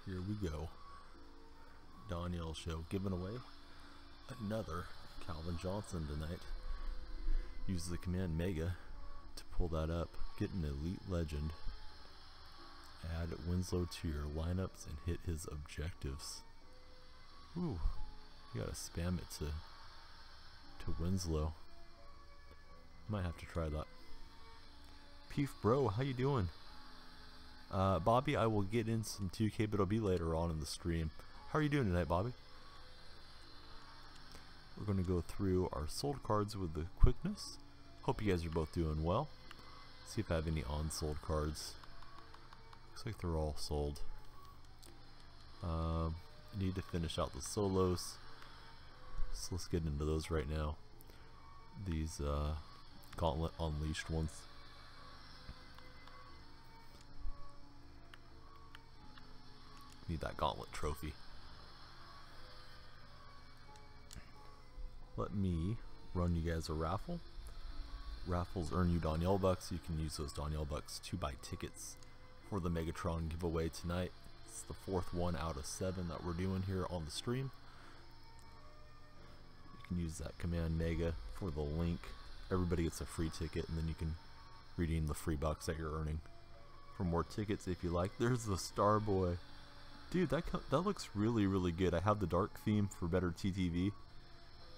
Here we go. Danielle show giving away another Calvin Johnson tonight. Use the command Mega to pull that up. Get an elite legend. Add Winslow to your lineups and hit his objectives. Ooh, you gotta spam it to Winslow. Might have to try that. Peef bro, how you doing? Bobby, I will get in some 2K, but it'll be later on in the stream. How are you doing tonight, Bobby? We're going to go through our sold cards with the quickness. Hope you guys are both doing well. See if I have any unsold cards. Looks like they're all sold. Need to finish out the solos. So let's get into those right now. These Gauntlet Unleashed ones. Need that Gauntlet trophy. Let me run you guys a raffle. Raffles earn you Danielle bucks. You can use those Danielle bucks to buy tickets for the Megatron giveaway tonight. It's the 4th one out of 7 that we're doing here on the stream. You can use that command Mega for the link. Everybody gets a free ticket, and then you can redeem the free bucks that you're earning for more tickets if you like. There's the Starboy. Dude, that looks really, really good. I have the dark theme for better TTV.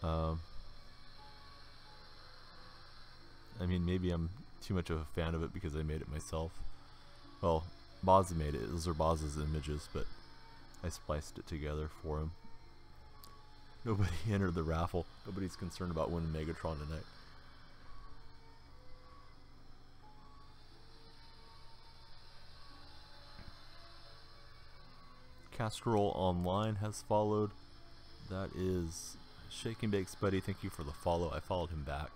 I mean, maybe I'm too much of a fan of it because I made it myself. Well, Boz made it. Those are Boz's images, but I spliced it together for him. Nobody entered the raffle. Nobody's concerned about winning Megatron tonight. Castrol Online has followed. That is Shake and Bake's buddy. Thank you for the follow. I followed him back.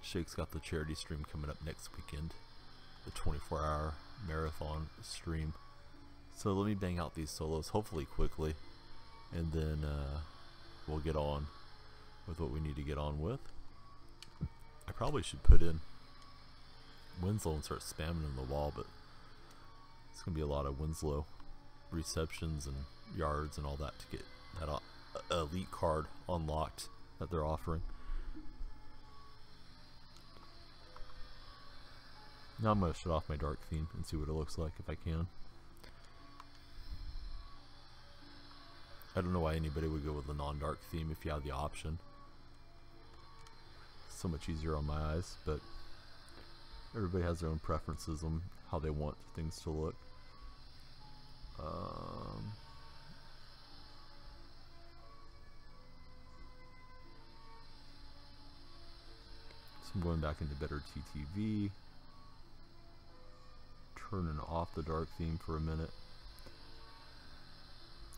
Shake's got the charity stream coming up next weekend, the 24-hour marathon stream. So let me bang out these solos, hopefully quickly, and then we'll get on with what we need to get on with. I probably should put in Winslow and start spamming in the wall, but it's gonna be a lot of Winslow receptions and yards and all that to get that elite card unlocked that they're offering. Now I'm going to shut off my dark theme and see what it looks like if I can. I don't know why anybody would go with a non-dark theme if you have the option. So much easier on my eyes, but everybody has their own preferences on how they want things to look. So I'm going back into better TTV. Turning off the dark theme for a minute.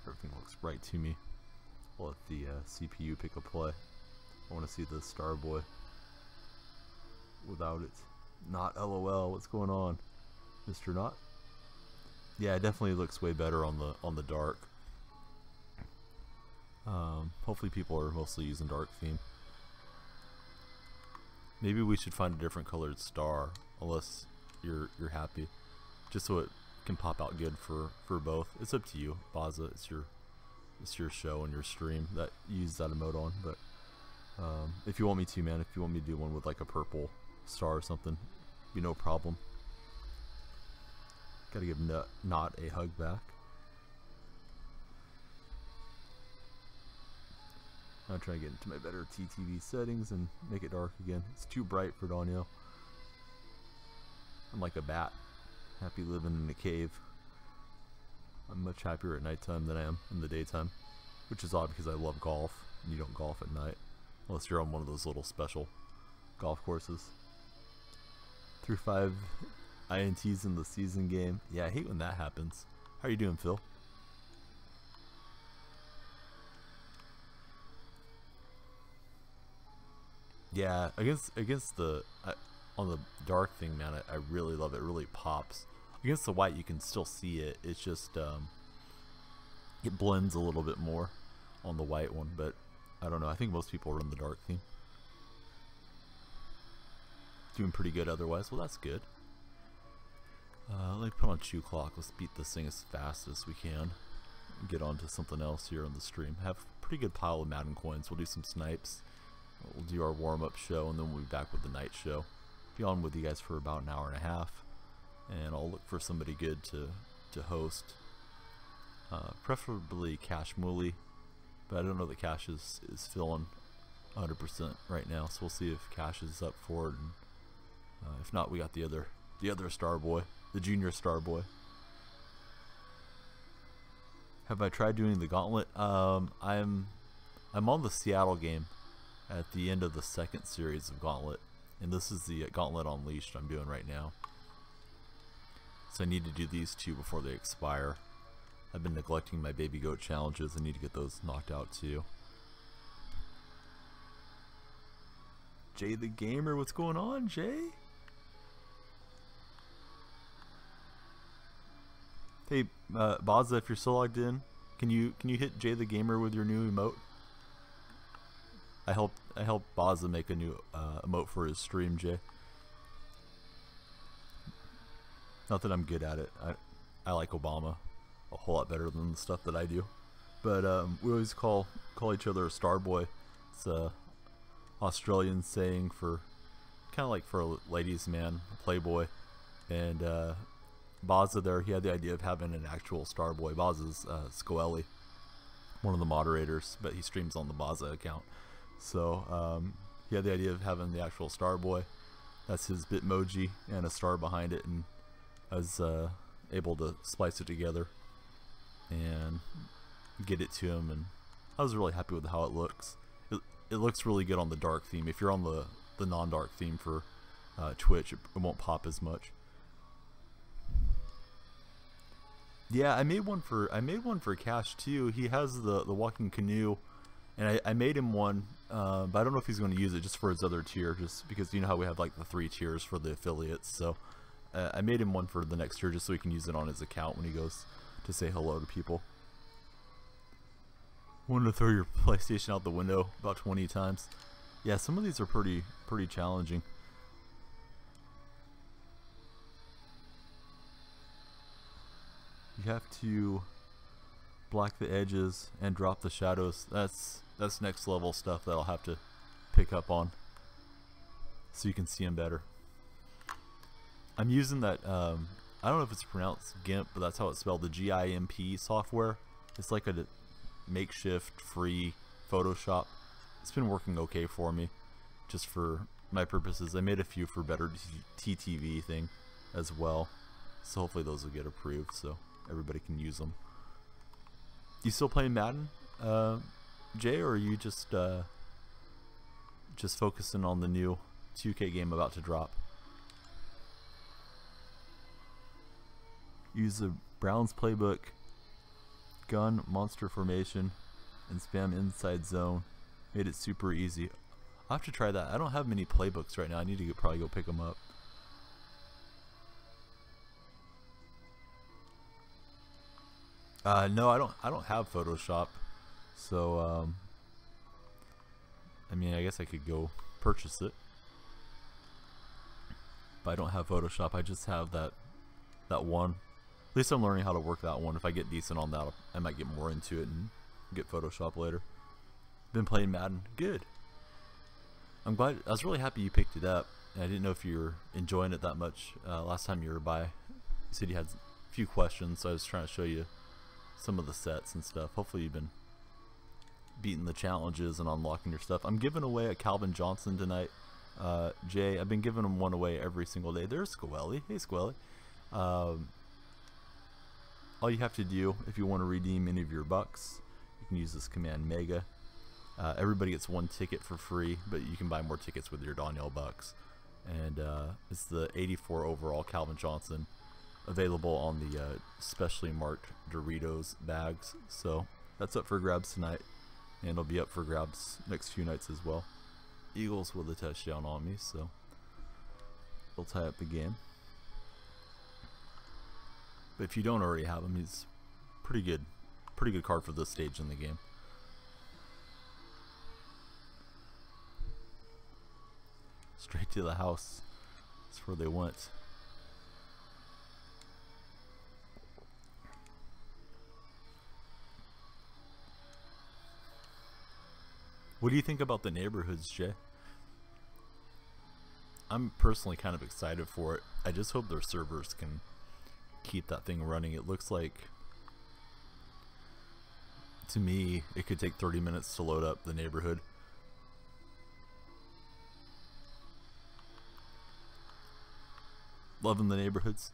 Everything looks right to me. I'll let the CPU pick a play. I want to see the Starboy without it. Not LOL. What's going on, Mr. Not? Yeah, it definitely looks way better on the dark. Hopefully people are mostly using dark theme. Maybe we should find a different colored star, unless you're happy, just so it can pop out good for both. It's up to you, Baza. It's your show and your stream that you use that emote on. But if you want me to, man, if you want me to do one with like a purple star or something, be no problem. Gotta give Not a hug back. I'm trying to get into my better TTV settings and make it dark again. It's too bright for Danielle. I'm like a bat, happy living in a cave. I'm much happier at nighttime than I am in the daytime, which is odd because I love golf, and you don't golf at night unless you're on one of those little special golf courses. Through 5 INTs in the season game. Yeah, I hate when that happens. How are you doing, Phil? Yeah, against the on the dark thing, man, I really love it. It really pops. Against the white, you can still see it. It's just it blends a little bit more on the white one, but I don't know. I think most people run the dark theme. Doing pretty good otherwise. Well, that's good. Let me put on 2 o'clock. Let's beat this thing as fast as we can. Get on to something else here on the stream. Have a pretty good pile of Madden coins. We'll do some snipes. We'll do our warm-up show, and then we'll be back with the night show. Be on with you guys for about an hour and a half, and I'll look for somebody good to host. Preferably Cash Mooley, but I don't know that Cash is filling 100% right now, so we'll see if Cash is up for it. And, if not, we got the other star boy, the junior star boy. Have I tried doing the gauntlet? I'm on the Seattle game at the end of the second series of Gauntlet, and this is the Gauntlet Unleashed I'm doing right now. So I need to do these 2 before they expire. I've been neglecting my baby goat challenges. I need to get those knocked out too. Jay the Gamer, what's going on, Jay? Hey, Baza, if you're still logged in, can you hit Jay the Gamer with your new emote? I helped Baza make a new emote for his stream, Jay. Not that I'm good at it. I like Obama a whole lot better than the stuff that I do. But we always call each other a star boy. It's a Australian saying for kind of like for a ladies' man, a playboy. And Baza there, he had the idea of having an actual star boy. Baza's Scoelli, one of the moderators, but he streams on the Baza account. So he had the idea of having the actual star boy. That's his Bitmoji and a star behind it, and I was able to splice it together and get it to him, and I was really happy with how it looks. It looks really good on the dark theme. If you're on the non-dark theme for Twitch, it won't pop as much. Yeah, I made one for Cash too. He has the walking canoe, and I made him one, but I don't know if he's going to use it just for his other tier, just because you know how we have like the 3 tiers for the affiliates. So I made him one for the next tier just so he can use it on his account when he goes to say hello to people. Wanted to throw your PlayStation out the window about 20 times. Yeah, some of these are pretty challenging. You have to black the edges and drop the shadows. That's next level stuff that I'll have to pick up on so you can see them better. I'm using that, I don't know if it's pronounced GIMP, but that's how it's spelled, the GIMP software. It's like a makeshift free Photoshop. It's been working okay for me, just for my purposes. I made a few for better TTV thing as well, so hopefully those will get approved so everybody can use them. You still playing Madden, Jay, or are you just focusing on the new 2K game about to drop? Use the Browns playbook, gun, monster formation, and spam inside zone. Made it super easy. I'll have to try that. I don't have many playbooks right now. I need to probably go pick them up. No, I don't have Photoshop, so I mean, I guess I could go purchase it, but I don't have Photoshop. I just have that one. At least I'm learning how to work that one. If I get decent on that, I might get more into it and get Photoshop later. Been playing Madden. Good. I'm glad. I was really happy you picked it up. I didn't know if you were enjoying it that much last time you were by. You said you had a few questions, so I was trying to show you some of the sets and stuff. Hopefully you've been beating the challenges and unlocking your stuff. I'm giving away a Calvin Johnson tonight. Jay, I've been giving him one away every single day. There's Scoelli. Hey, Scoelli. All you have to do, if you want to redeem any of your bucks, you can use this command Mega. Everybody gets 1 ticket for free, but you can buy more tickets with your Danielle bucks. And it's the 84 overall Calvin Johnson, available on the specially marked Doritos bags. So that's up for grabs tonight, and it'll be up for grabs next few nights as well. Eagles with a touchdown on me, so they'll tie up the game. But if you don't already have him, he's pretty good card for this stage in the game. Straight to the house. That's where they went. What do you think about the neighborhoods, Jay? I'm personally kind of excited for it. I just hope their servers can keep that thing running. It looks like, to me, it could take 30 minutes to load up the neighborhood. Loving the neighborhoods.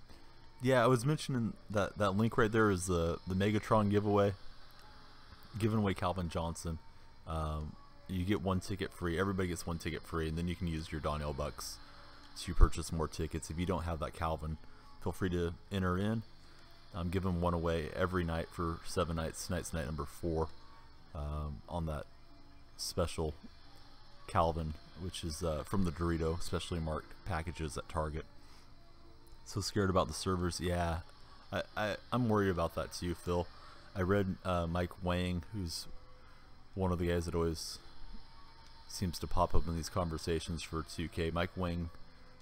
Yeah, I was mentioning that link right there is the Megatron giveaway. Giving away Calvin Johnson. You get 1 ticket free. Everybody gets 1 ticket free, and then you can use your Donnell bucks to purchase more tickets. If you don't have that Calvin, feel free to enter in. I'm giving one away every night for 7 nights. Tonight's night number 4 on that special Calvin, which is from the Dorito specially marked packages at Target. So scared about the servers. Yeah, I'm worried about that too, Phil. I read Mike Wang, who's one of the guys that always seems to pop up in these conversations for 2K. Mike Wang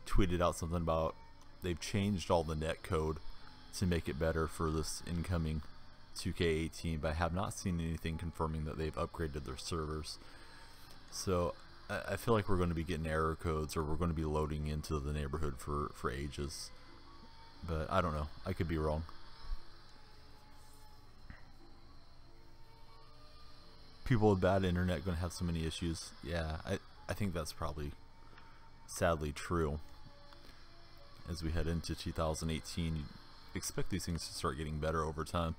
tweeted out something about they've changed all the net code to make it better for this incoming 2K18, but I have not seen anything confirming that they've upgraded their servers. So I feel like we're going to be getting error codes, or we're going to be loading into the neighborhood for ages. But I don't know. I could be wrong. People with bad internet going to have so many issues. Yeah, I think that's probably sadly true. As we head into 2018, you expect these things to start getting better over time.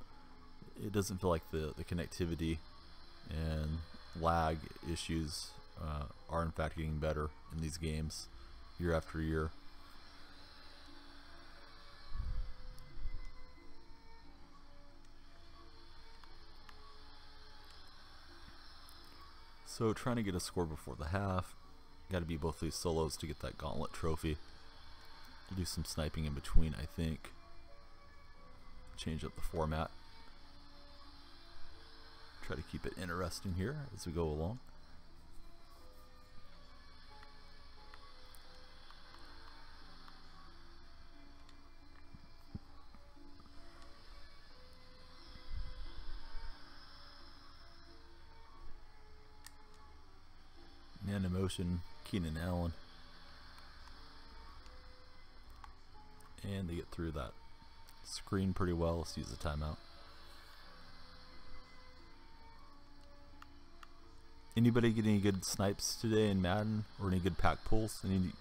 It doesn't feel like the connectivity and lag issues are in fact getting better in these games year after year. So trying to get a score before the half. Got to beat both these solos to get that gauntlet trophy. We'll do some sniping in between, I think. Change up the format. Try to keep it interesting here as we go along. Man in motion, Keenan Allen. And they get through that screen pretty well. Let's use the timeout. Anybody get any good snipes today in Madden, or any good pack pulls? Any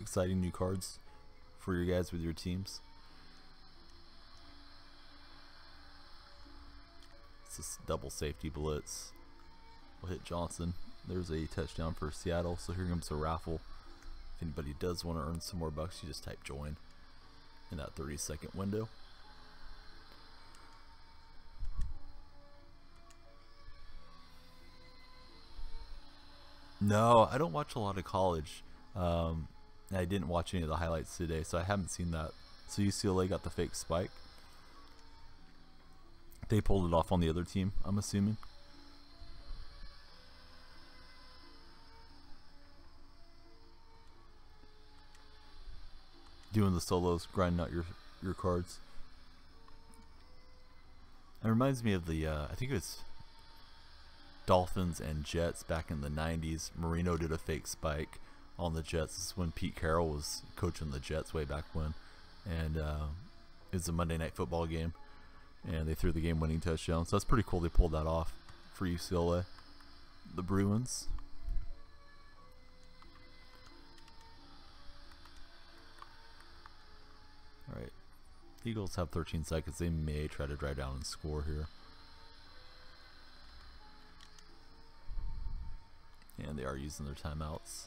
exciting new cards for your guys with your teams? It's this double safety blitz. We'll hit Johnson. There's a touchdown for Seattle. So here comes a raffle. If anybody does want to earn some more bucks, you just type join in that 30-second window. No, I don't watch a lot of college. I didn't watch any of the highlights today, so I haven't seen that. So UCLA got the fake spike. They pulled it off on the other team, I'm assuming. Doing the solos, grinding out your cards. It reminds me of the, I think it was Dolphins and Jets back in the 90s. Marino did a fake spike on the Jets. This is when Pete Carroll was coaching the Jets way back when. And it was a Monday Night Football game. And they threw the game-winning touchdown. So that's pretty cool they pulled that off for UCLA. The Bruins. Alright. The Eagles have 13 seconds. They may try to drive down and score here. And they are using their timeouts.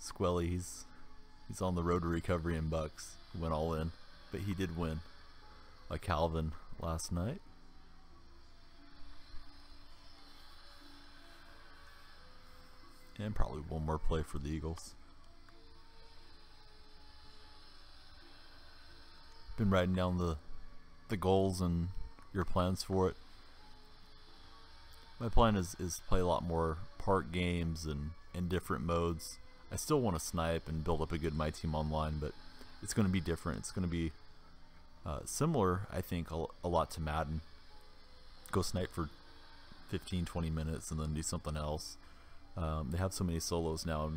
Squelly, he's on the road to recovery in bucks. He went all in, but he did win. Like Calvin last night. And probably one more play for the Eagles. Been writing down the goals and your plans for it. My plan is play a lot more park games and different modes. I still want to snipe and build up a good My Team Online, but it's going to be different. It's going to be similar, I think, a lot to Madden. go snipe for 15-20 minutes and then do something else. They have so many solos now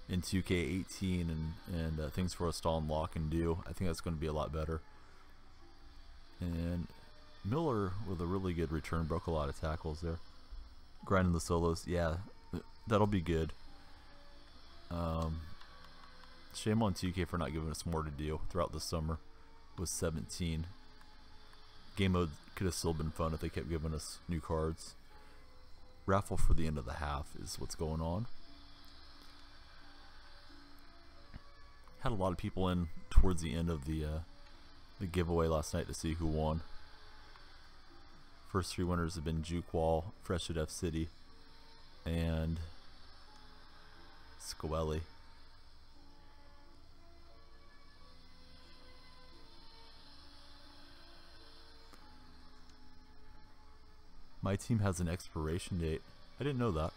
in 2K18 and things for us to unlock and do. I think that's going to be a lot better. And Miller with a really good return, broke a lot of tackles there. Grinding the solos, yeah, that'll be good. Shame on 2K for not giving us more to do throughout the summer with 17. Game mode could have still been fun if they kept giving us new cards. Raffle for the end of the half is what's going on. Had a lot of people in towards the end of the giveaway last night to see who won. First 3 winners have been Juke Wall, Fresh at F City, and Scoelli. My team has an expiration date. I didn't know that.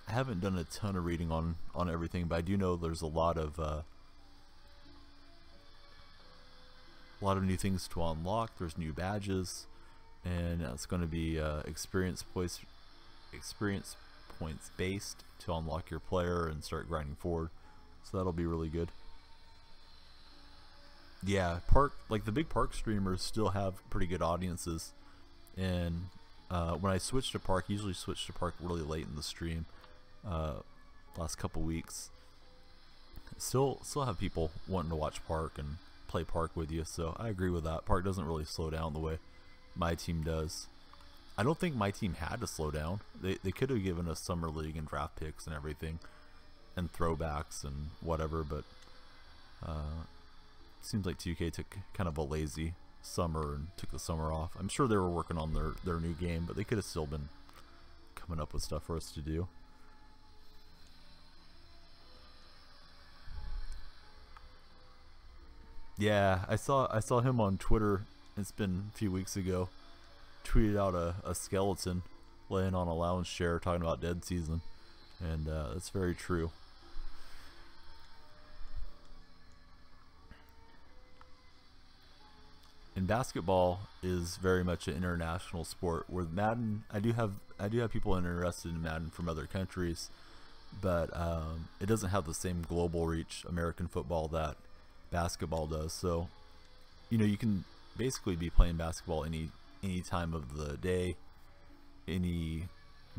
I haven't done a ton of reading on everything, but I do know there's a lot of new things to unlock. There's new badges, and it's going to be experience points based to unlock your player and start grinding forward. So that'll be really good. Yeah, like the big park streamers still have pretty good audiences, and when I switch to park, I usually switch to park really late in the stream. Last couple weeks, still have people wanting to watch park and play park with you, so I agree with that. Park doesn't really slow down the way my team does. I don't think my team had to slow down. They could have given us summer league and draft picks and everything and throwbacks and whatever, but seems like 2K took kind of a lazy summer and took the summer off. I'm sure they were working on their new game, but they could have still been coming up with stuff for us to do. Yeah, I saw him on Twitter. It's been a few weeks ago. Tweeted out a skeleton laying on a lounge chair talking about dead season, and that's very true. And basketball is very much an international sport. With Madden, I do have people interested in Madden from other countries, but it doesn't have the same global reach American football that basketball does. So, you know, you can basically be playing basketball any time of the day, any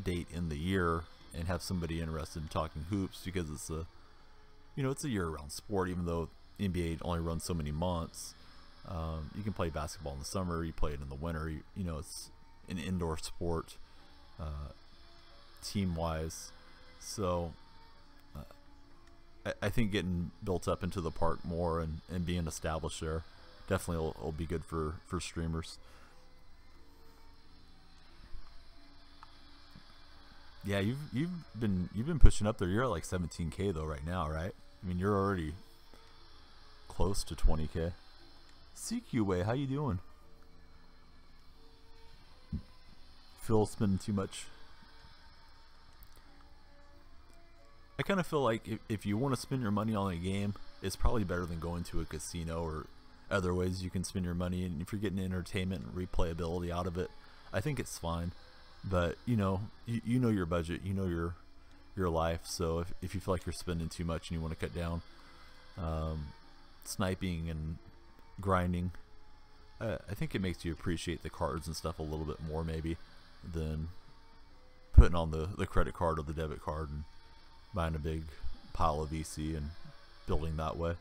date in the year, and have somebody interested in talking hoops, because it's a year-round sport. Even though NBA only runs so many months, you can play basketball in the summer, you play it in the winter. You know, it's an indoor sport, team-wise. So I think getting built up into the park more and being established there definitely will be good for streamers. Yeah, you've been pushing up there. You're at like 17K though right now, right? I mean, you're already close to 20K. CQA, how you doing? Phil spending too much. I kind of feel like if you want to spend your money on a game, it's probably better than going to a casino or other ways you can spend your money. And if you're getting entertainment and replayability out of it, I think it's fine. But you know your budget, you know your life. So if you feel like you're spending too much and you want to cut down, sniping and grinding, I think it makes you appreciate the cards and stuff a little bit more maybe than putting on the credit card or the debit card and buying a big pile of VC and building that way.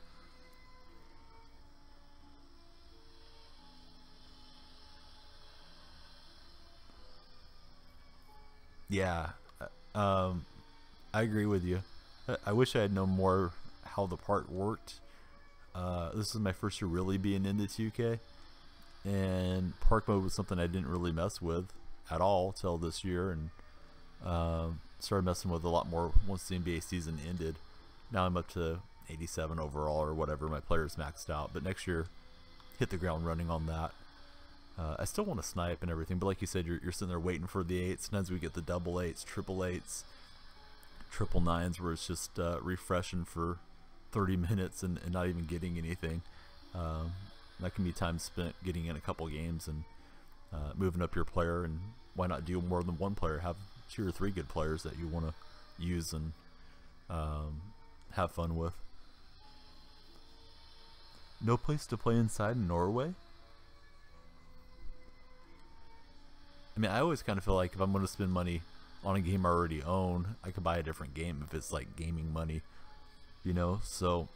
Yeah, I agree with you. I wish I had known more how the part worked. This is my first year really being into 2K, and park mode was something I didn't really mess with at all till this year, and started messing with a lot more once the NBA season ended. Now I'm up to 87 overall or whatever. My players maxed out, but next year hit the ground running on that. I still want to snipe and everything, but like you said, you're sitting there waiting for the 8s. Sometimes we get the double 8s, triple 8s, triple 9s, where it's just refreshing for 30 minutes and not even getting anything. That can be time spent getting in a couple games and moving up your player, and why not do more than one player? Have 2 or 3 good players that you want to use and have fun with. No place to play inside in Norway? I mean, I always kind of feel like if I'm going to spend money on a game I already own, I could buy a different game if it's like gaming money, you know? So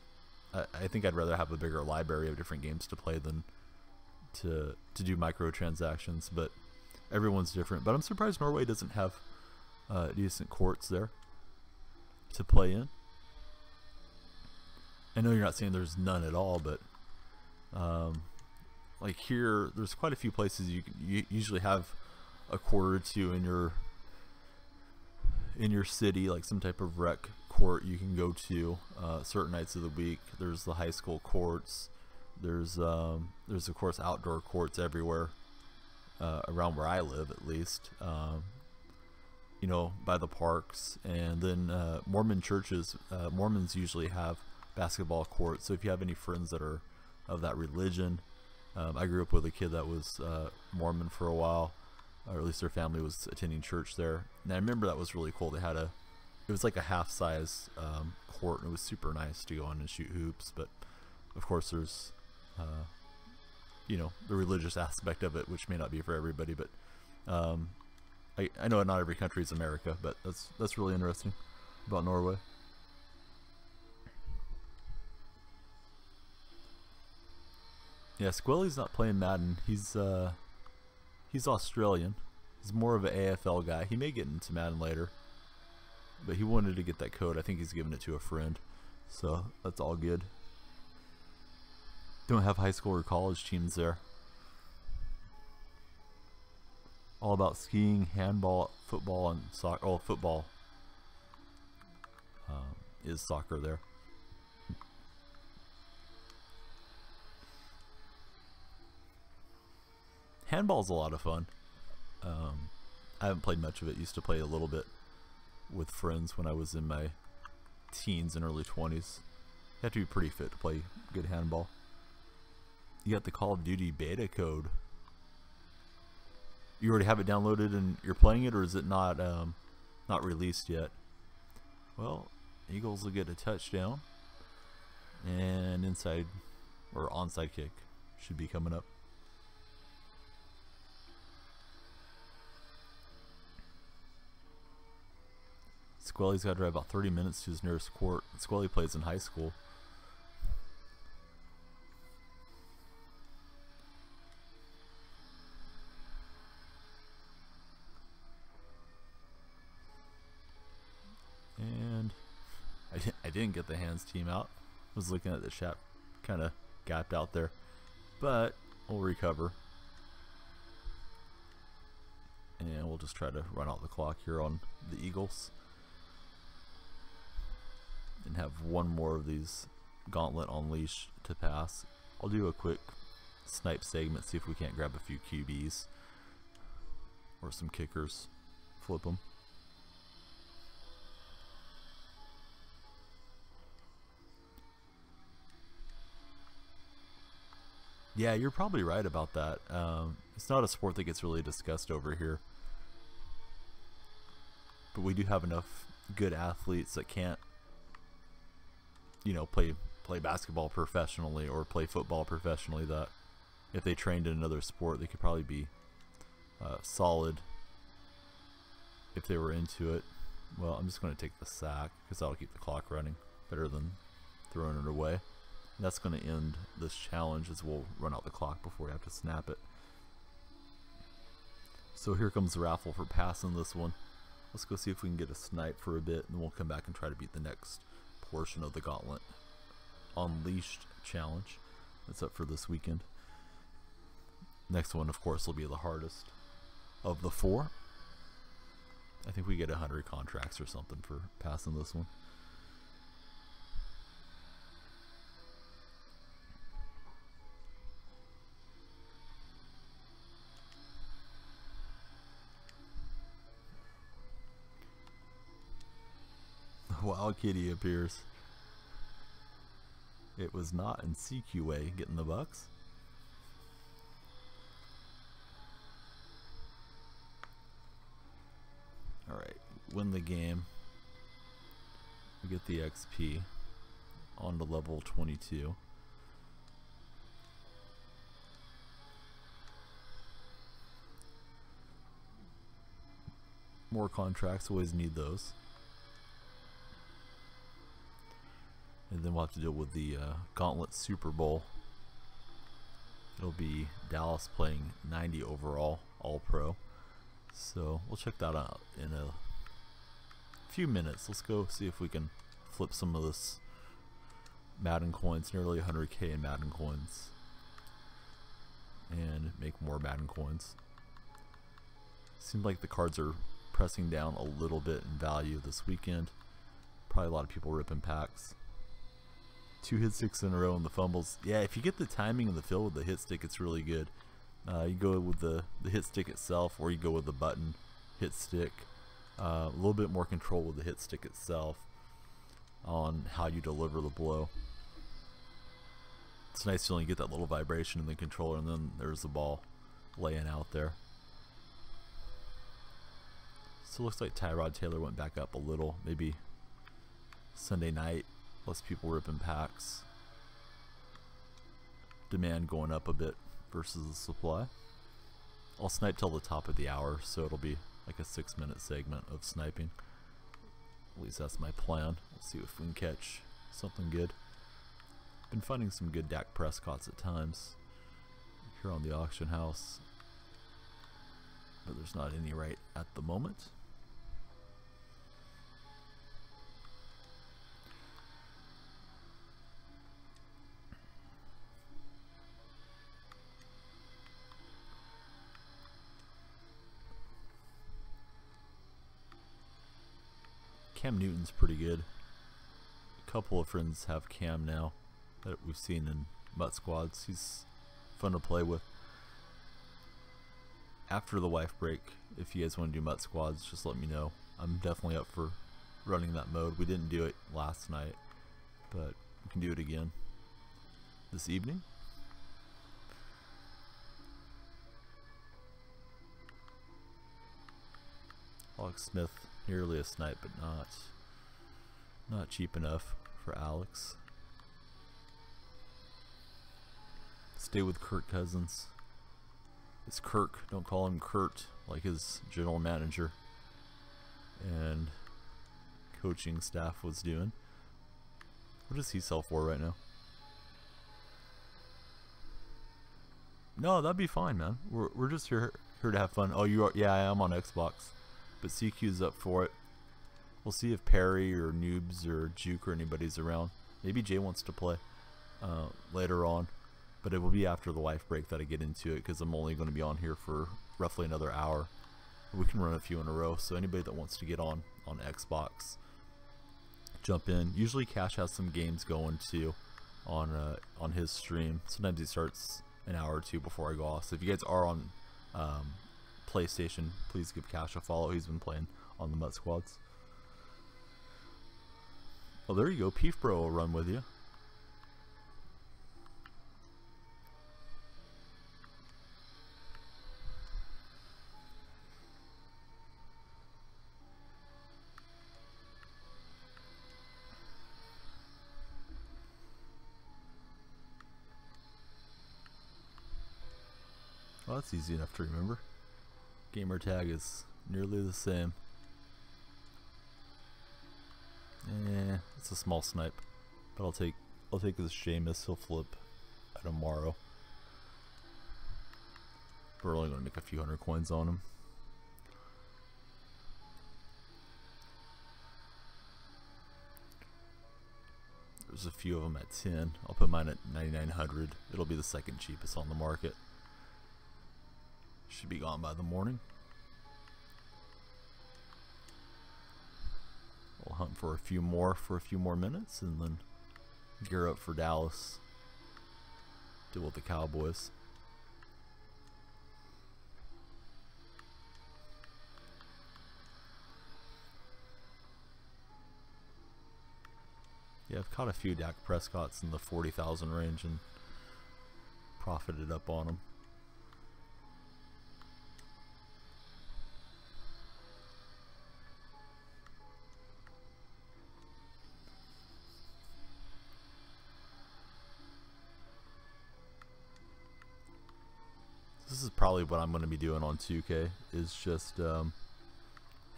I think I'd rather have a bigger library of different games to play than to do microtransactions, but everyone's different. But I'm surprised Norway doesn't have decent courts there to play in. I know you're not saying there's none at all, but like here, there's quite a few places you usually have a court or two in your city, like some type of rec court you can go to certain nights of the week. There's the high school courts. There's of course outdoor courts everywhere around where I live, at least. You know, by the parks, and then Mormon churches. Mormons usually have basketball courts. So if you have any friends that are of that religion, I grew up with a kid that was Mormon for a while, or at least their family was attending church there. And I remember that was really cool. They had it was like a half-size court, and it was super nice to go on and shoot hoops. But of course, there's you know, the religious aspect of it, which may not be for everybody. But I know not every country is America, but that's really interesting about Norway. Yeah, Squelly's not playing Madden. He's Australian. He's more of an AFL guy. He may get into Madden later, but he wanted to get that code. I think he's giving it to a friend, so that's all good. Don't have high school or college teams there. All about skiing, handball, football, and soccer. Oh, football is soccer there. Handball's a lot of fun. I haven't played much of it. Used to play a little bit with friends when I was in my teens and early 20s. You have to be pretty fit to play good handball. You got the Call of Duty beta code. You already have it downloaded and you're playing it, or is it not released yet? Well, Eagles will get a touchdown, and inside or onside kick should be coming up. Squelly's got to drive about 30 minutes to his nearest court. Squelly plays in high school. And I didn't get the hands team out. Was looking at the chat, kind of gapped out there, but we'll recover. And we'll just try to run out the clock here on the Eagles. And have one more of these Gauntlet on Leash to pass. I'll do a quick snipe segment, see if we can't grab a few QBs or some kickers, flip them. Yeah, you're probably right about that. It's not a sport that gets really discussed over here, but we do have enough good athletes that can't, you know, play basketball professionally or play football professionally, that if they trained in another sport, they could probably be solid if they were into it. Well, I'm just going to take the sack because that'll keep the clock running better than throwing it away. And that's going to end this challenge, as we'll run out the clock before we have to snap it. So here comes the raffle for passing this one. Let's go see if we can get a snipe for a bit, and then we'll come back and try to beat the next portion of the Gauntlet Unleashed challenge that's up for this weekend. Next one, of course, will be the hardest of the 4. I think we get 100 contracts or something for passing this one. Wild Kitty appears. It was not in CQA getting the bucks. win the game. We get the XP on to level 22. More contracts, always need those. And then we'll have to deal with the Gauntlet Super Bowl. It'll be Dallas playing 90 overall, all pro. So we'll check that out in a few minutes. Let's go see if we can flip some of this Madden coins, nearly 100k in Madden coins, and make more Madden coins. Seems like the cards are pressing down a little bit in value this weekend. Probably a lot of people ripping packs. 2 hit sticks in a row and the fumbles. Yeah, if you get the timing in the field with the hit stick, it's really good. You go with the hit stick itself, or you go with the button hit stick. A little bit more control with the hit stick itself on how you deliver the blow. It's nice to only get that little vibration in the controller, and then there's the ball laying out there. So it looks like Tyrod Taylor went back up a little. Maybe Sunday night, less people ripping packs. Demand going up a bit versus the supply. I'll snipe till the top of the hour, so it'll be like a 6-minute segment of sniping. At least that's my plan. We'll see if we can catch something good. Been finding some good Dak Prescotts at times here on the auction house, but there's not any right at the moment. Cam Newton's pretty good. A couple of friends have Cam now that we've seen in MUT squads. He's fun to play with. After the wife break, if you guys want to do MUT squads, just let me know. I'm definitely up for running that mode. We didn't do it last night, but we can do it again this evening. Alex Smith, nearly a snipe, but not cheap enough for Alex. Stay with Kirk Cousins. It's Kirk, don't call him Kurt like his general manager and coaching staff was doing. What does he sell for right now? No, that'd be fine, man. We're just here to have fun. Oh, you are? Yeah, I am on Xbox, but CQ's up for it. We'll see if Perry or Noobs or Juke or anybody's around. Maybe Jay wants to play later on, but it will be after the wife break that I get into it, because I'm only going to be on here for roughly another hour. We can run a few in a row, so anybody that wants to get on Xbox, jump in. Usually Cash has some games going too on his stream. Sometimes he starts an hour or two before I go off. So if you guys are on PlayStation, please give Cash a follow. He's been playing on the MUT squads. Oh, there you go. Peef Bro will run with you. Well, that's easy enough to remember. Gamer tag is nearly the same. It's a small snipe, but I'll take this Seamus. He'll flip tomorrow. We're only going to make a few hundred coins on him. There's a few of them at 10. I'll put mine at 9,900. It'll be the second cheapest on the market. Should be gone by the morning. We'll hunt for a few more minutes, and then gear up for Dallas. Deal with the Cowboys. Yeah, I've caught a few Dak Prescotts in the 40,000 range and profited up on them. this is probably what I'm going to be doing on 2K, is just,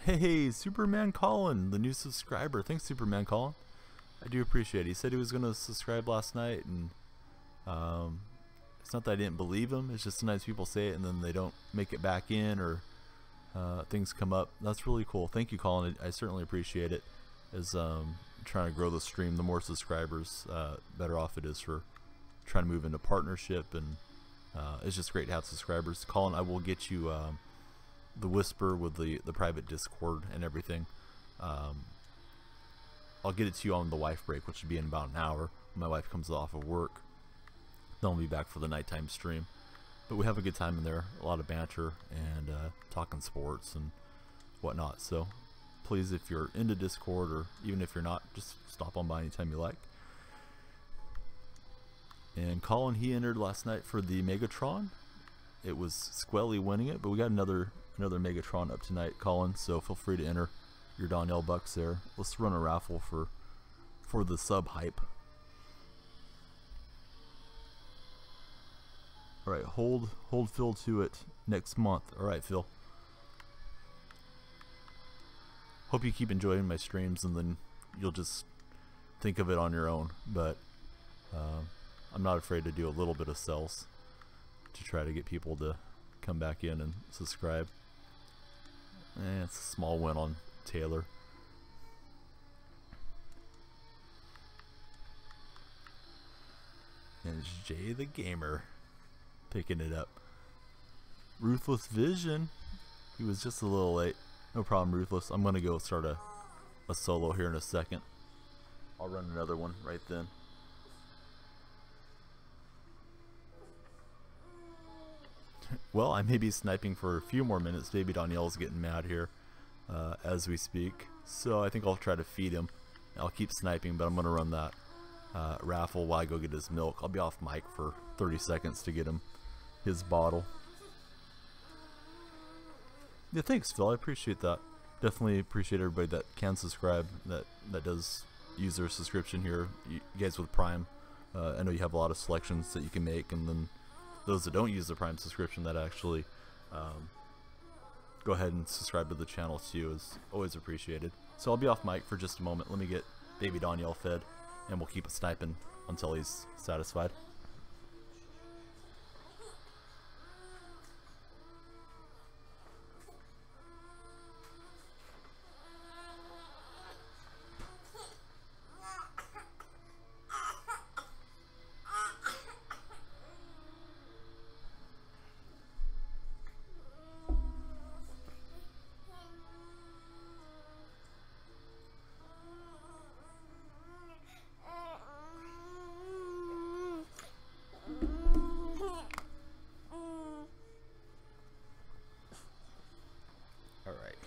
hey, Superman Colin, the new subscriber. Thanks, Superman Colin. I do appreciate it. He said he was going to subscribe last night, and it's not that I didn't believe him. It's just sometimes people say it and then they don't make it back in, or things come up. That's really cool. Thank you, Colin. I certainly appreciate it. As trying to grow the stream, the more subscribers, better off it is for trying to move into partnership, and it's just great to have subscribers. Colin, I will get you the Whisper with the private Discord and everything. I'll get it to you on the wife break, which should be in about an hour when my wife comes off of work. Then I'll be back for the nighttime stream. But we have a good time in there, a lot of banter and talking sports and whatnot. So please, if you're into Discord, or even if you're not, just stop on by anytime you like. And Colin, he entered last night for the Megatron. It was Squelly winning it, but we got another Megatron up tonight, Colin. So feel free to enter your Donnell bucks there. Let's run a raffle for the sub hype. All right, hold Phil to it next month. All right, Phil. Hope you keep enjoying my streams, and then you'll just think of it on your own. But I'm not afraid to do a little bit of sales to try to get people to come back in and subscribe. It's a small win on Taylor. And it's Jay the Gamer picking it up. Ruthless Vision. He was just a little late. No problem, Ruthless. I'm gonna go start a solo here in a second. I'll run another one right then. Well, I may be sniping for a few more minutes. Baby Danielle's getting mad here as we speak, so I think I'll try to feed him. I'll keep sniping, but I'm gonna run that raffle while I go get his milk. I'll be off mic for 30 seconds to get him his bottle. Yeah, thanks, Phil. I appreciate that. Definitely appreciate everybody that can subscribe, that does use their subscription here. You guys with Prime, I know you have a lot of selections that you can make, and then those that don't use the Prime subscription, that actually go ahead and subscribe to the channel too, is always appreciated. So I'll be off mic for just a moment. Let me get Baby Danielle fed, and we'll keep it sniping until he's satisfied.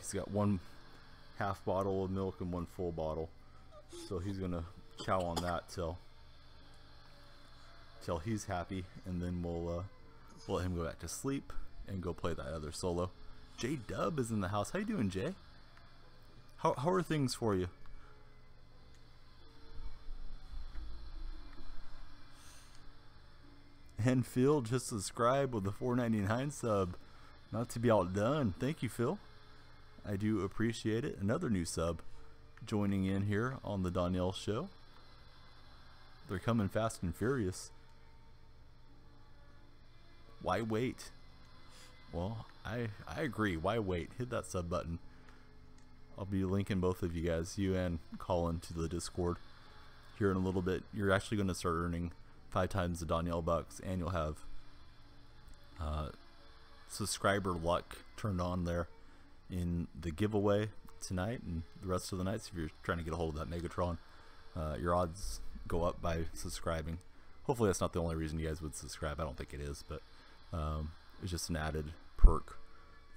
He's got one half bottle of milk and one full bottle, so he's gonna chow on that till he's happy, and then we'll let him go back to sleep and go play that other solo. J Dub is in the house. How you doing, Jay? How are things for you? And Phil just subscribed with the $4.99 sub. Not to be outdone. Thank you, Phil. I do appreciate it. Another new sub joining in here on the Donnell Show. They're coming fast and furious. Why wait? Well, I agree. Why wait? Hit that sub button. I'll be linking both of you guys, you and Colin, to the Discord here in a little bit. You're actually going to start earning 5 times the Donnell bucks, and you'll have subscriber luck turned on there in the giveaway tonight and the rest of the nights. If you're trying to get a hold of that Megatron, your odds go up by subscribing. Hopefully that's not the only reason you guys would subscribe. I don't think it is, but it's just an added perk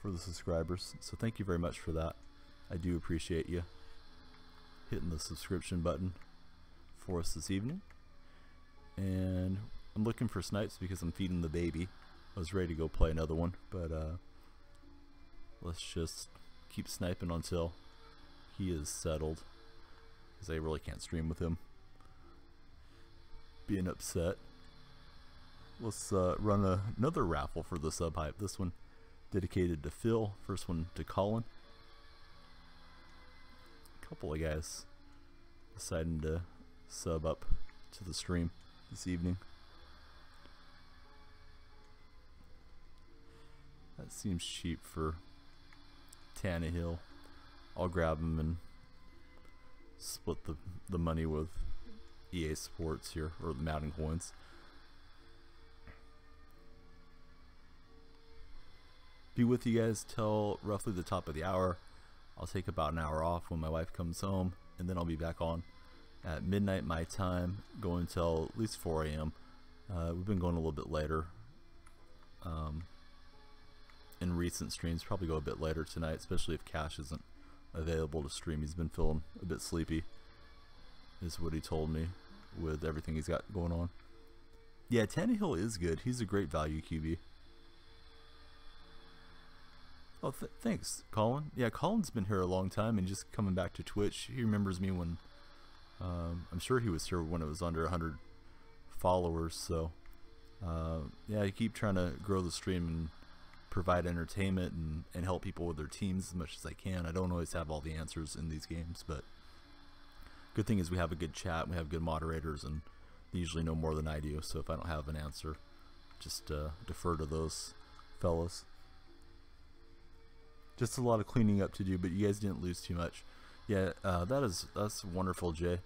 for the subscribers. So thank you very much for that. I do appreciate you hitting the subscription button for us this evening. And I'm looking for snipes because I'm feeding the baby. I was ready to go play another one, but let's just keep sniping until he is settled, because I really can't stream with him being upset. let's run another raffle for the sub hype. This one dedicated to Phil. First one to Colin. A couple of guys deciding to sub up to the stream this evening. That seems cheap for Tannehill. I'll grab him and split the money with EA Sports here, or the Madden coins. Be with you guys till roughly the top of the hour. I'll take about an hour off when my wife comes home, and then I'll be back on at midnight my time, going till at least 4 a.m. We've been going a little bit later in recent streams. Probably go a bit later tonight, especially if Cash isn't available to stream. He's been feeling a bit sleepy, is what he told me, with everything he's got going on. Yeah, Tannehill is good. He's a great value QB. Oh, thanks, Colin. Yeah, Colin's been here a long time and just coming back to Twitch. He remembers me when, I'm sure he was here when it was under 100 followers. So, yeah, I keep trying to grow the stream and provide entertainment and help people with their teams as much as I can. I don't always have all the answers in these games, but good thing is we have a good chat, and we have good moderators, and they usually know more than I do. So if I don't have an answer, just defer to those fellas. Just a lot of cleaning up to do, but you guys didn't lose too much. Yeah, that's wonderful, Jay.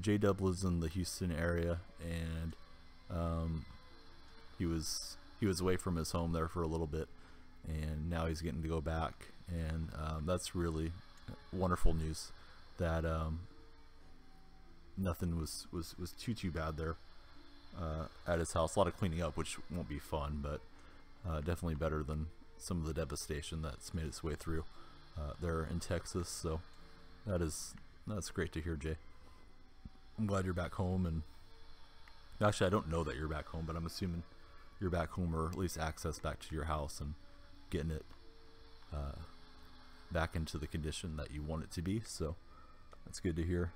J-Dub lives in the Houston area, and he was away from his home there for a little bit, and now he's getting to go back, and that's really wonderful news that nothing was too bad there at his house. A lot of cleaning up, which won't be fun, but definitely better than some of the devastation that's made its way through there in Texas. So that's great to hear, Jay. I'm glad you're back home, and actually I don't know that you're back home, but I'm assuming you're back home, or at least access back to your house and getting it back into the condition that you want it to be. So that's good to hear.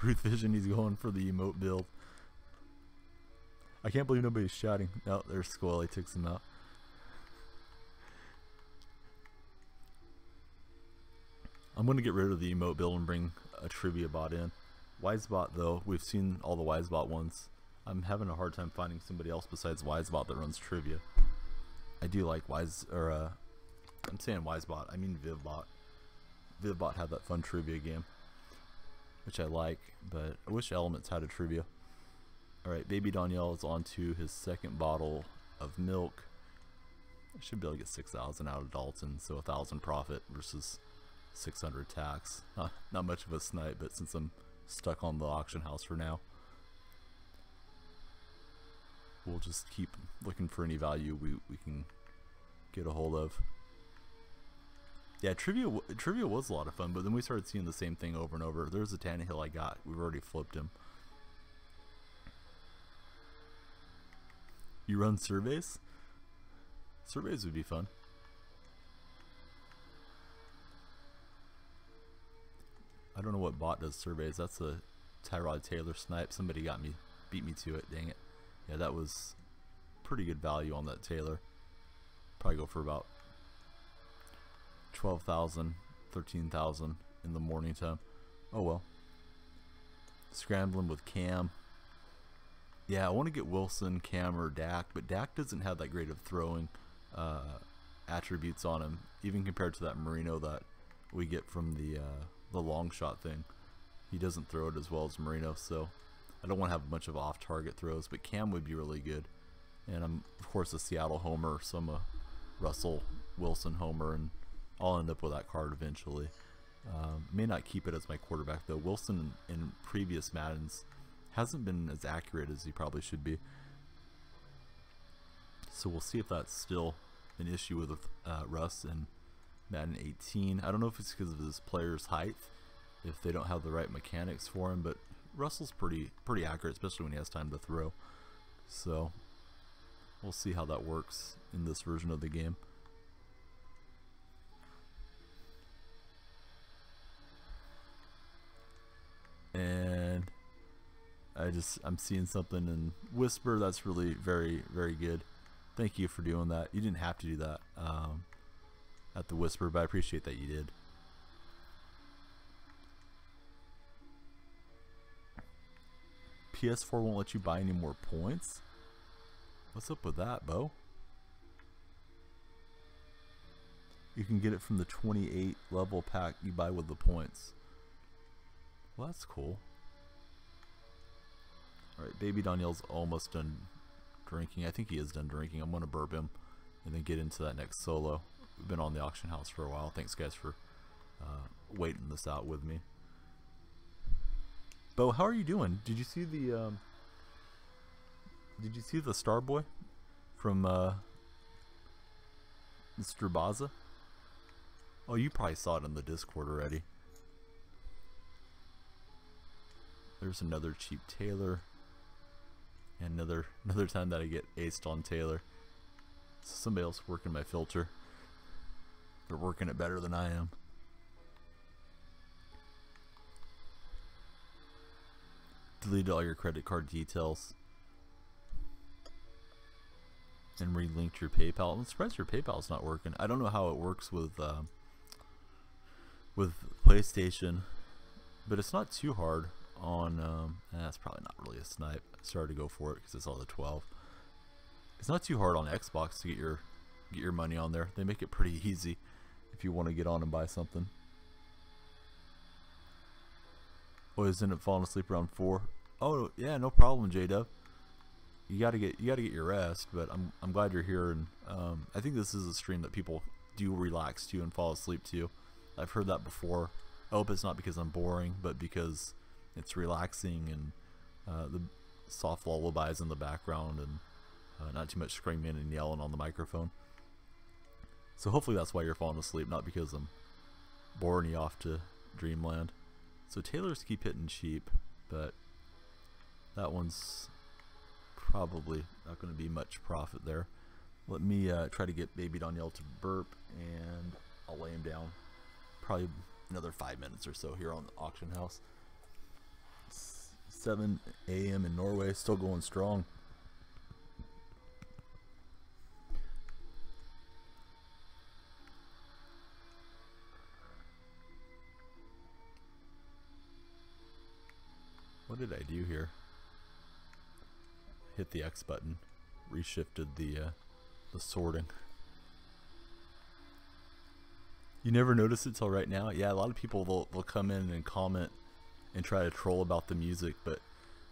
Ruth Vision, he's going for the emote build. I can't believe nobody's shouting. No, there's Squally, takes him out. I'm going to get rid of the emote build and bring a trivia bot in. Wisebot, though, we've seen all the Wisebot ones. I'm having a hard time finding somebody else besides Wisebot that runs trivia. I do like I'm saying Wisebot, I mean Vivbot. Vivbot had that fun trivia game, which I like, but I wish Elements had a trivia. Alright, Baby Danielle is on to his second bottle of milk. I should be able to get 6,000 out of Dalton, so 1,000 profit versus 600 tax. Not much of a snipe, but since I'm stuck on the auction house for now, we'll just keep looking for any value we can get a hold of. Yeah, trivia was a lot of fun, but then we started seeing the same thing over and over. There's a Tannehill I got. We've already flipped him. You run surveys? Surveys would be fun. I don't know what bot does surveys. That's a Tyrod Taylor snipe. Somebody beat me to it, dang it. Yeah, that was pretty good value on that Taylor. Probably go for about 12,000, 13,000 in the morning time. Oh well. Scrambling with Cam. Yeah, I want to get Wilson, Cam, or Dak, but Dak doesn't have that great of throwing attributes on him, even compared to that Marino that we get from the long shot thing. He doesn't throw it as well as Marino, so I don't want to have much of off-target throws, but Cam would be really good. And I'm, of course, a Seattle homer, so I'm a Russell Wilson homer, and I'll end up with that card eventually. May not keep it as my quarterback, though. Wilson in previous Maddens hasn't been as accurate as he probably should be. So we'll see if that's still an issue with Russ in Madden 18. I don't know if it's because of his player's height, if they don't have the right mechanics for him, but Russell's pretty accurate, especially when he has time to throw. So we'll see how that works in this version of the game. And I'm seeing something in Whisper that's really very, very good. Thank you for doing that. You didn't have to do that at the Whisper, but I appreciate that you did. PS4 won't let you buy any more points? What's up with that, Bo? You can get it from the 28 level pack you buy with the points. Well, that's cool. Alright, baby Daniel's almost done drinking. I think he is done drinking. I'm going to burp him and then get into that next solo. We've been on the auction house for a while. Thanks, guys, for waiting this out with me. Bo, how are you doing? Did you see the Starboy from Mr. Baza? Oh, you probably saw it in the Discord already. There's another cheap Taylor. And another time that I get aced on Taylor. Somebody else working my filter. They're working it better than I am. Delete all your credit card details. And relinked your PayPal. I'm surprised your PayPal's not working. I don't know how it works with PlayStation, but it's not too hard on. That's probably not really a snipe. I started to go for it because it's all the 12. It's not too hard on Xbox to get your money on there. They make it pretty easy if you want to get on and buy something. Oh, isn't it falling asleep around 4? Oh yeah, no problem, J-Dub. You gotta get your rest, but I'm glad you're here, and I think this is a stream that people do relax to and fall asleep to. I've heard that before. I hope it's not because I'm boring, but because it's relaxing and the soft lullabies in the background and not too much screaming and yelling on the microphone. So hopefully that's why you're falling asleep, not because I'm boring you off to dreamland. So Taylors keep hitting cheap, but that one's probably not going to be much profit there. Let me try to get baby Danielle to burp, and I'll lay him down. Probably another 5 minutes or so here on the auction house. It's 7 a.m. in Norway, still going strong. What did I do here? Hit the X button, reshifted the sorting. You never noticed it till right now? Yeah, a lot of people they'll come in and comment and try to troll about the music, but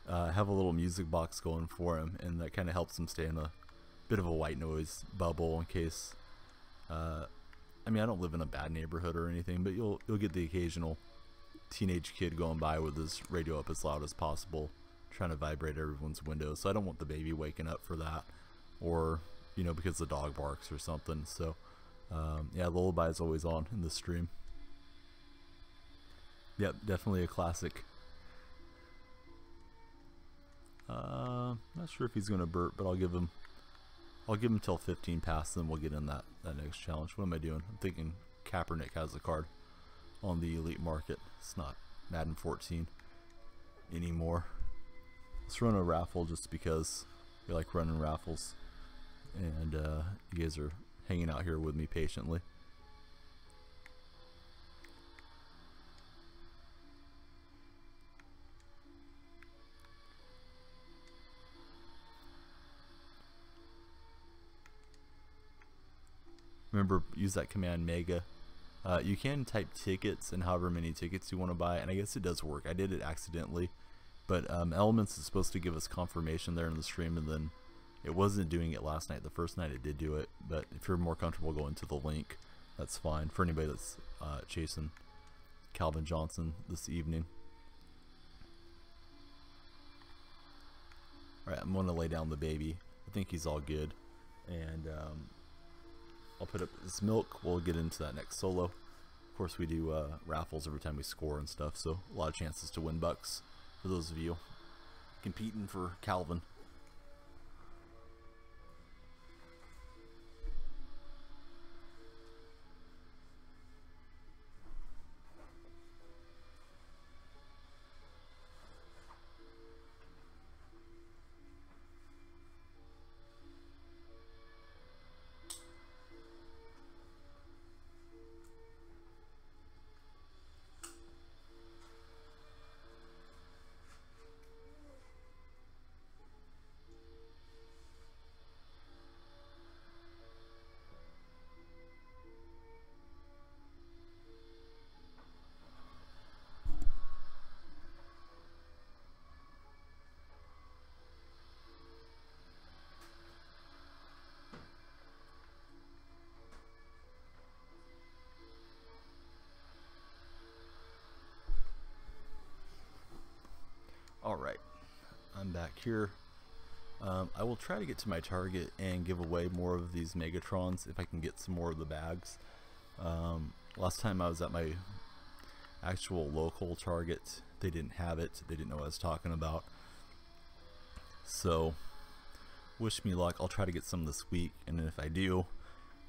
have a little music box going for them, and that kind of helps them stay in a bit of a white noise bubble in case. I mean, I don't live in a bad neighborhood or anything, but you'll get the occasional teenage kid going by with his radio up as loud as possible, trying to vibrate everyone's windows. So I don't want the baby waking up for that, or you know, because the dog barks or something. So yeah, lullaby is always on in the stream. Yep, definitely a classic. Not sure if he's gonna burp, but I'll give him till 15 past, then we'll get in that next challenge. What am I doing? I'm thinking Kaepernick has a card on the elite market. It's not Madden 14 anymore. Let's run a raffle just because we like running raffles, and you guys are hanging out here with me patiently. Remember, use that command mega. You can type tickets and however many tickets you want to buy, and I guess it does work. I did it accidentally, but Elements is supposed to give us confirmation there in the stream, and then it wasn't doing it last night. The first night it did do it, but if you're more comfortable going to the link, that's fine for anybody that's chasing Calvin Johnson this evening. Alright, I'm going to lay down the baby. I think he's all good, and I'll put up his milk. We'll get into that next solo. Of course, we do raffles every time we score and stuff, so a lot of chances to win bucks for those of you competing for Calvin. I'm back here. I will try to get to my target and give away more of these Megatrons if I can get some more of the bags. Last time I was at my actual local target, they didn't have it. They didn't know what I was talking about. So, wish me luck. I'll try to get some this week, and if I do,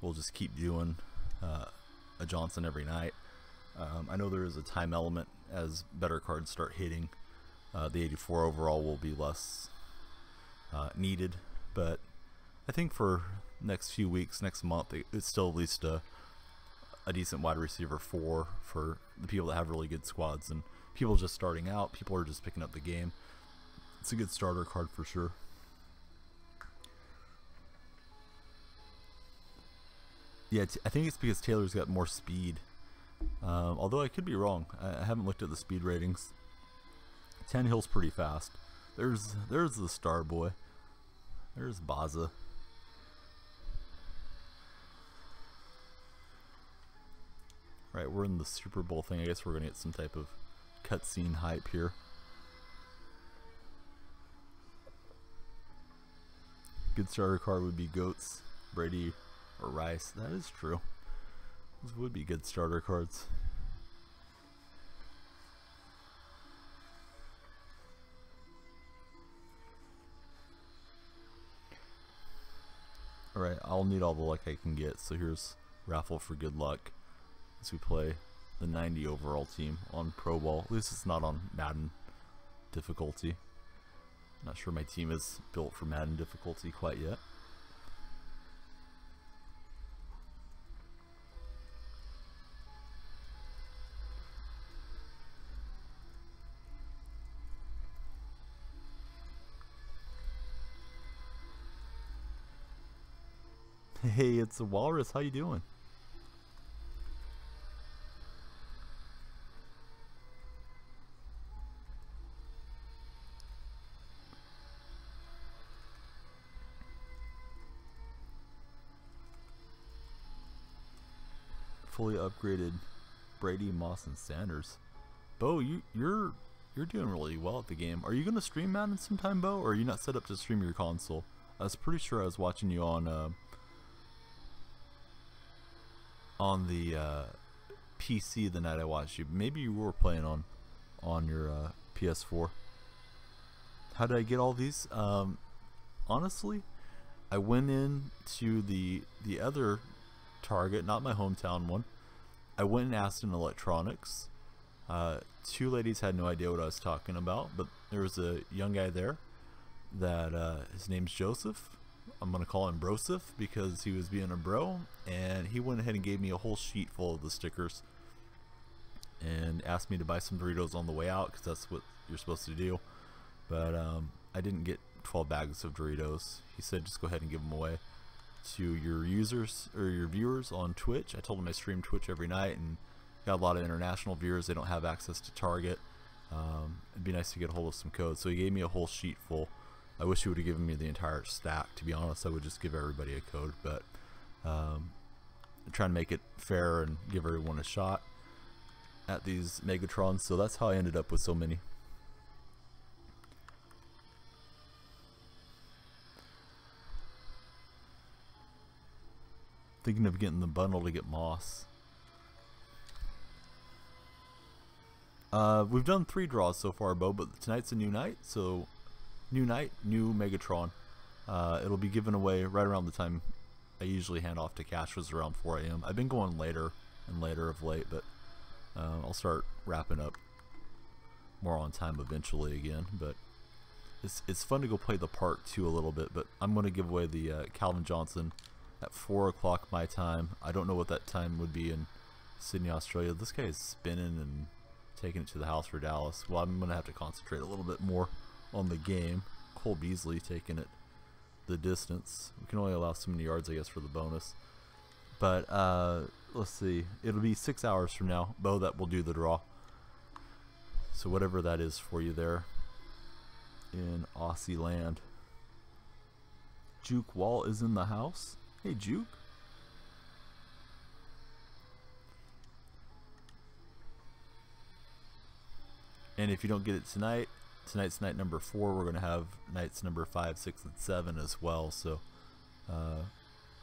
we'll just keep doing a Johnson every night. I know there is a time element as better cards start hitting. The 84 overall will be less needed, but I think for next few weeks, next month, it's still at least a decent wide receiver 4 for the people that have really good squads, and people just starting out, people are just picking up the game. It's a good starter card for sure. Yeah, I think it's because Taylor's got more speed. Although I could be wrong. I haven't looked at the speed ratings. Tannehill's pretty fast. There's the star boy. There's Baza. Right, we're in the Super Bowl thing. I guess we're gonna get some type of cutscene hype here. Good starter card would be Goats, Brady, or Rice. That is true. Those would be good starter cards. Alright, I'll need all the luck I can get, so here's raffle for good luck as we play the 90 overall team on Pro Ball. At least it's not on Madden difficulty. Not sure my team is built for Madden difficulty quite yet. Hey, it's a Walrus. How you doing? Fully upgraded Brady, Moss, and Sanders. Bo, you're doing really well at the game. Are you gonna stream Madden sometime, Bo, or are you not set up to stream your console? I was pretty sure I was watching you on the PC the night I watched you. Maybe you were playing on your PS4. How did I get all these? Honestly, I went in to the other Target, not my hometown one. I went and asked in electronics. Two ladies had no idea what I was talking about, but there was a young guy there that his name's Joseph. I'm gonna call him Broseph because he was being a bro, and he went ahead and gave me a whole sheet full of the stickers and asked me to buy some Doritos on the way out because that's what you're supposed to do. But I didn't get 12 bags of Doritos. He said just go ahead and give them away to your users or your viewers on Twitch. I told him I stream Twitch every night and got a lot of international viewers. They don't have access to Target. It'd be nice to get a hold of some codes, so he gave me a whole sheet full. I wish he would have given me the entire stack. To be honest, I would just give everybody a code, but I'm trying to make it fair and give everyone a shot at these Megatrons, so that's how I ended up with so many. Thinking of getting the bundle to get Moss. We've done 3 draws so far, Bo, but tonight's a new night, so new night, new Megatron. It'll be given away right around the time I usually hand off to cash, was around 4 a.m. I've been going later and later of late, but I'll start wrapping up more on time eventually again. But it's fun to go play the park too a little bit. But I'm going to give away the Calvin Johnson at 4 o'clock my time. I don't know what that time would be in Sydney, Australia. This guy is spinning and taking it to the house for Dallas. Well, I'm going to have to concentrate a little bit more on the game. Cole Beasley taking it the distance. We can only allow so many yards, I guess, for the bonus. But let's see. It'll be 6 hours from now, Bo, that will do the draw. So whatever that is for you there in Aussie land. Juke Wall is in the house. Hey, Juke. And if you don't get it tonight, tonight's night number 4. We're going to have nights number 5, 6, and 7 as well. So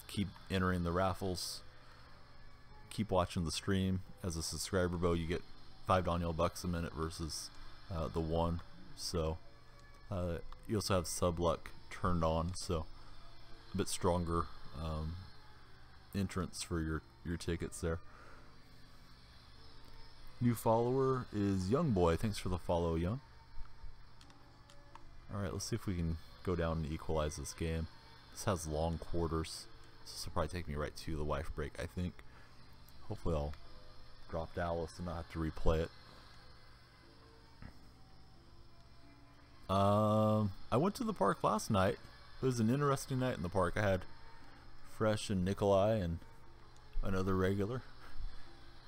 keep entering the raffles. Keep watching the stream. As a subscriber, Bo, you get 5 Daniel bucks a minute versus the 1. So you also have sub luck turned on, so a bit stronger entrance for your tickets there. New follower is Young Boy. Thanks for the follow, Young. Alright, let's see if we can go down and equalize this game. This has long quarters, so this will probably take me right to the wife break, I think. Hopefully I'll drop Dallas and not have to replay it. I went to the park last night. It was an interesting night in the park. I had Fresh and Nikolai and another regular,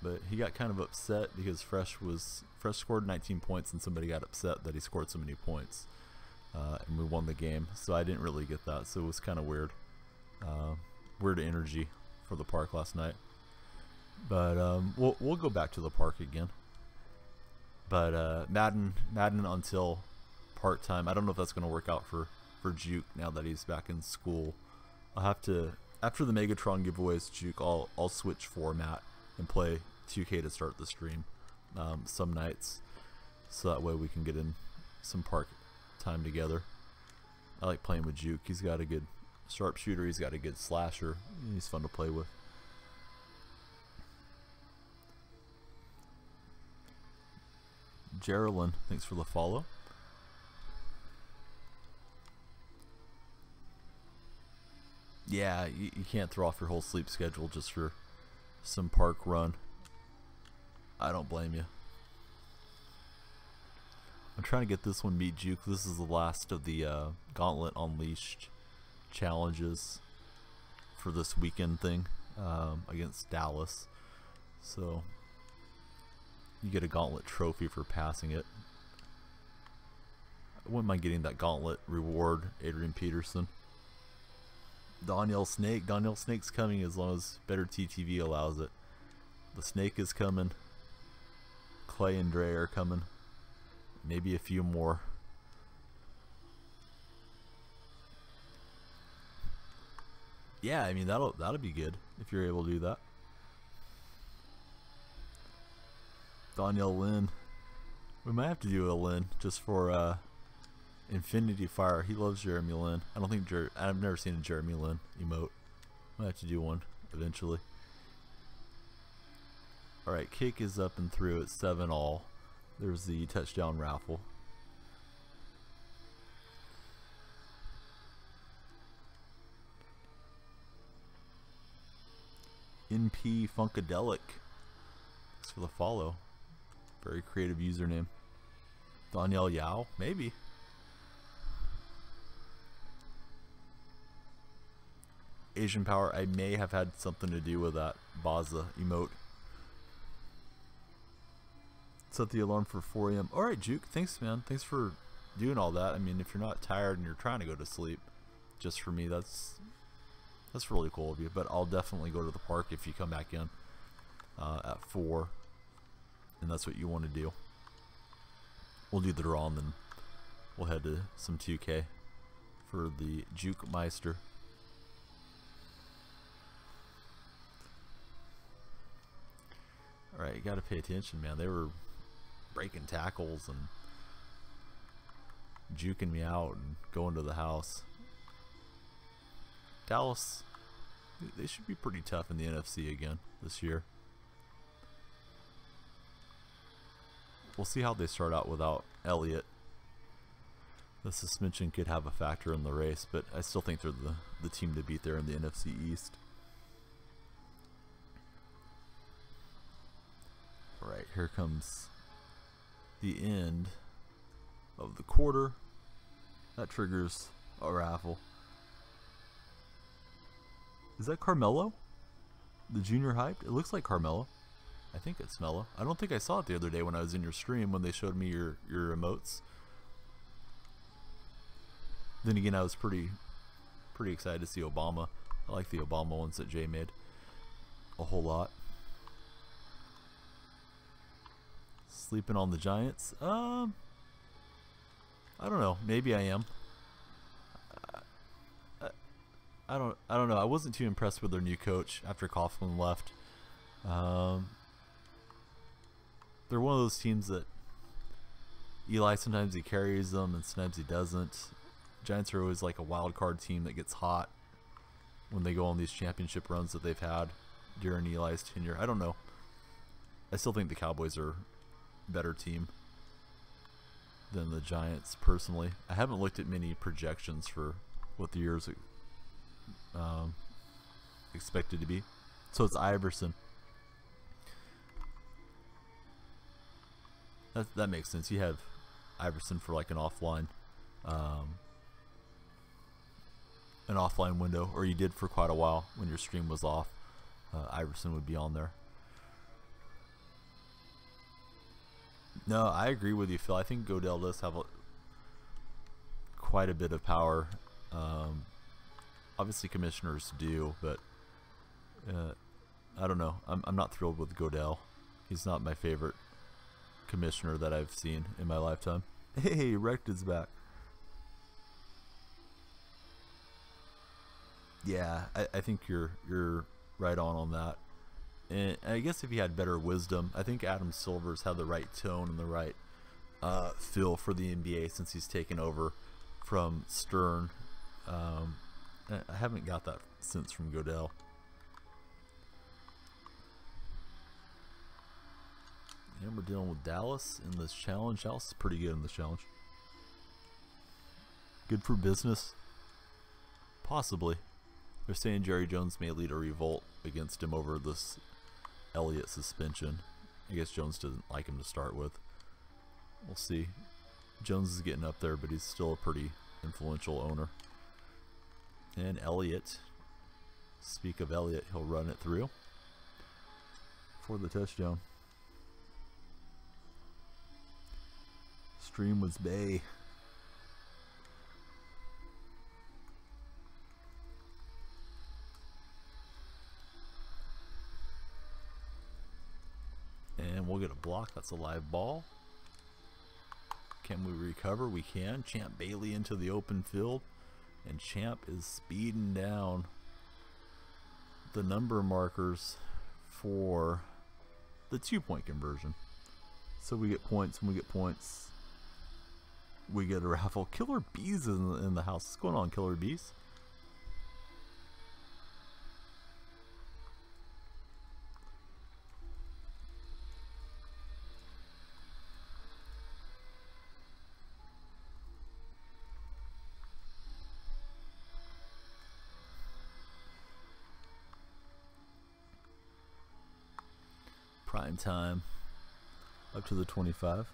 but he got kind of upset because Fresh scored 19 points and somebody got upset that he scored so many points, and we won the game. So I didn't really get that. So it was kind of weird, weird energy for the park last night. But we'll go back to the park again. But Madden until part-time. I don't know if that's going to work out for Juke now that he's back in school. I'll have to, after the Megatron giveaways, Juke, I'll switch format and play 2K to start the stream some nights, so that way we can get in some park time together. I like playing with Juke. He's got a good sharpshooter. He's got a good slasher. He's fun to play with. Geraldine, thanks for the follow. Yeah, you can't throw off your whole sleep schedule just for some park run. I don't blame you. I'm trying to get this one meet Juke. This is the last of the Gauntlet Unleashed challenges for this weekend thing against Dallas. So you get a Gauntlet trophy for passing it. I wouldn't mind getting that Gauntlet reward, Adrian Peterson. Daniel Snake. Daniel Snake's coming as long as Better TTV allows it. The Snake is coming. Clay and Dre are coming. Maybe a few more. Yeah, I mean that'll be good if you're able to do that. Daniel Lynn. We might have to do a Lynn just for Infinity Fire. He loves Jeremy Lin. I don't think I've never seen a Jeremy Lin emote. Might have to do one eventually. Alright, kick is up and through at 7-all. There's the touchdown raffle. NP Funkadelic. Thanks for the follow. Very creative username. Danielle Yao, maybe. Asian Power, I may have had something to do with that Baza emote. Set the alarm for 4 AM. Alright, Juke, thanks, man. Thanks for doing all that. I mean, if you're not tired and you're trying to go to sleep, just for me, that's really cool of you. But I'll definitely go to the park if you come back in at 4, and that's what you want to do. We'll do the draw and then we'll head to some 2K for the Juke Meister. Alright, you gotta pay attention, man. They were breaking tackles and juking me out and going to the house. Dallas, they should be pretty tough in the NFC again this year. We'll see how they start out without Elliott. The suspension could have a factor in the race, but I still think they're the team to beat there in the NFC East. Alright, here comes the end of the quarter. That triggers a raffle. Is that Carmelo? The junior hyped? It looks like Carmelo. I think it's Mello. I don't think I saw it the other day when I was in your stream when they showed me your emotes. Then again, I was pretty excited to see Obama. I like the Obama ones that Jay made a whole lot. Sleeping on the Giants. I don't know. Maybe I am. I don't know. I wasn't too impressed with their new coach after Coughlin left. They're one of those teams that Eli, sometimes he carries them and sometimes he doesn't. Giants are always like a wild card team that gets hot when they go on these championship runs that they've had during Eli's tenure. I don't know. I still think the Cowboys are a better team than the Giants, personally. I haven't looked at many projections for what the year's expected to be. So it's Iverson. That makes sense. You have Iverson for like an offline window, or you did for quite a while when your stream was off. Iverson would be on there. No, I agree with you, Phil. I think Godell does have quite a bit of power. Obviously, commissioners do, but I don't know. I'm not thrilled with Godell. He's not my favorite commissioner that I've seen in my lifetime. Hey, Rect is back. Yeah, I think you're right on that. And I guess if he had better wisdom, I think Adam Silver's had the right tone and the right feel for the NBA since he's taken over from Stern. I haven't got that sense from Godell. And we're dealing with Dallas in this challenge. Dallas is pretty good in this challenge. Good for business? Possibly. They're saying Jerry Jones may lead a revolt against him over this Elliott suspension. I guess Jones doesn't like him to start with. We'll see. Jones is getting up there, but he's still a pretty influential owner. And Elliott. Speak of Elliott, he'll run it through for the touchdown. Stream was Bay. And we'll get a block. That's a live ball. Can we recover? We can. Champ Bailey into the open field. And Champ is speeding down the number markers for the 2-point conversion. So we get points. When we get points, we get a raffle. Killer Bees in the house. What's going on, Killer Bees? Prime time. Up to the 25.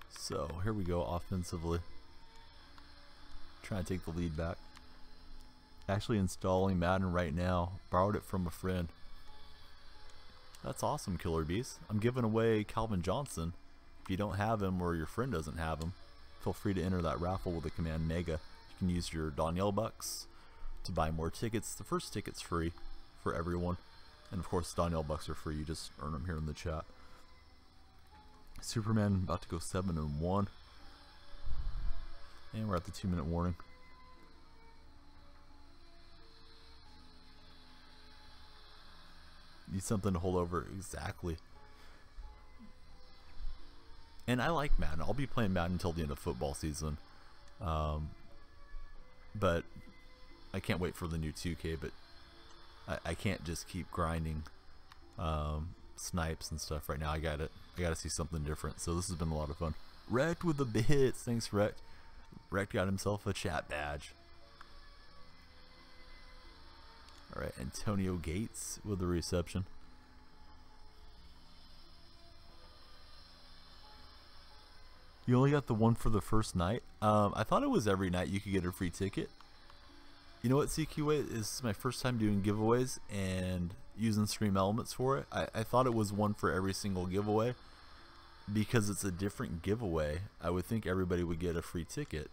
So here we go offensively. Trying to take the lead back. Actually installing Madden right now. Borrowed it from a friend. That's awesome, Killer Bees. I'm giving away Calvin Johnson. If you don't have him or your friend doesn't have him, feel free to enter that raffle with the command MEGA. You can use your Danielle bucks to buy more tickets. The first ticket's free for everyone. And of course, Danielle bucks are free. You just earn them here in the chat. Superman about to go 7-1. And we're at the 2-minute warning. Need something to hold over. Exactly. And I like Madden. I'll be playing Madden until the end of football season. But I can't wait for the new 2K. But I can't just keep grinding snipes and stuff right now. I gotta see something different. So this has been a lot of fun. Wrecked with the bits. Thanks, Wrecked. Wrecked got himself a chat badge. Alright, Antonio Gates with the reception. You only got the one for the first night? I thought it was every night you could get a free ticket. You know what, CQA? This is my first time doing giveaways, and using stream elements for it. I thought it was one for every single giveaway. Because it's a different giveaway, I would think everybody would get a free ticket.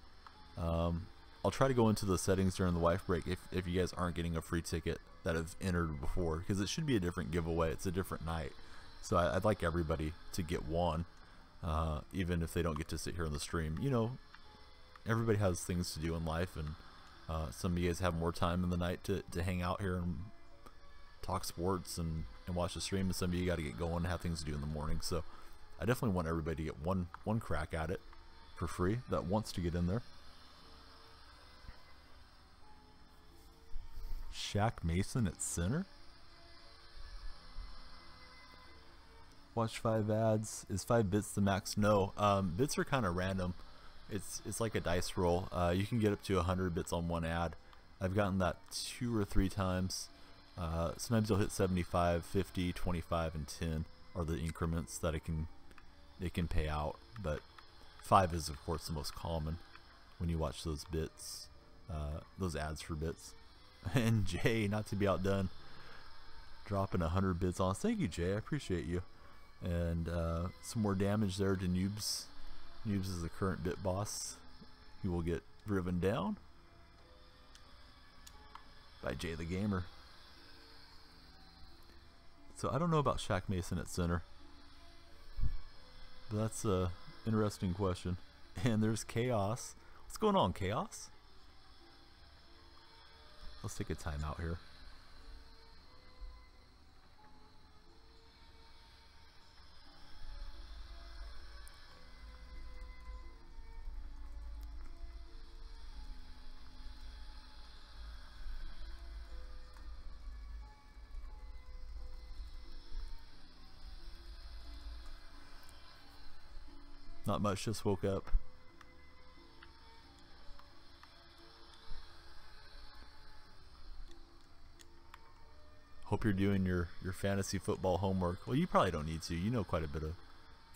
I'll try to go into the settings during the wife break if you guys aren't getting a free ticket that have entered before, because it should be a different giveaway. It's a different night, so I'd like everybody to get one, even if they don't get to sit here on the stream. You know, everybody has things to do in life, and some of you guys have more time in the night to hang out here and talk sports and watch the stream, and some of you got to get going and have things to do in the morning. So I definitely want everybody to get one crack at it for free that wants to get in there. Shaq Mason at center. Watch 5 ads. Is 5 bits the max? No. Bits are kind of random. It's like a dice roll. You can get up to 100 bits on one ad. I've gotten that 2 or 3 times. Sometimes you'll hit 75, 50, 25, and 10 are the increments that it can pay out. But 5 is of course the most common when you watch those bits, those ads for bits. And Jay, not to be outdone, dropping 100 bits on us. Thank you, Jay. I appreciate you. And some more damage there to Noobs. Noobs is the current bit boss. He will get driven down by Jay the Gamer. So I don't know about Shaq Mason at center, but that's a interesting question. And there's Chaos. What's going on, Chaos? Let's take a timeout here. Not much, just woke up. Hope you're doing your fantasy football homework. Well, you probably don't need to. You know quite a bit of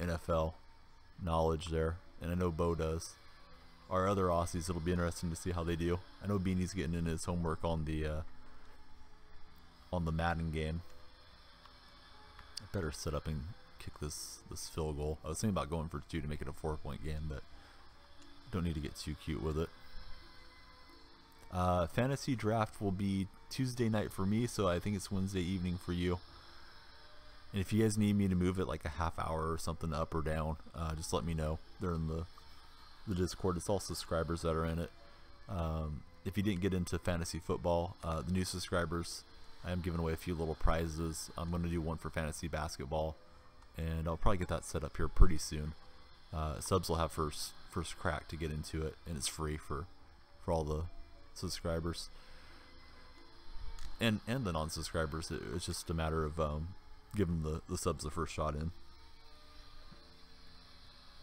NFL knowledge there, and I know Bo does. Our other Aussies, it'll be interesting to see how they do. I know Beanie's getting in his homework on the Madden game. I better set up and kick this field goal. I was thinking about going for 2 to make it a 4-point game, but don't need to get too cute with it. Fantasy draft will be Tuesday night for me, so I think it's Wednesday evening for you. And if you guys need me to move it like a half hour or something up or down, just let me know. They're in the Discord. It's all subscribers that are in it. If you didn't get into fantasy football, the new subscribers, I am giving away a few little prizes. I'm going to do one for fantasy basketball, and I'll probably get that set up here pretty soon. Subs will have first crack to get into it, and it's free for all the subscribers and the non-subscribers. It's just a matter of giving the subs the first shot in,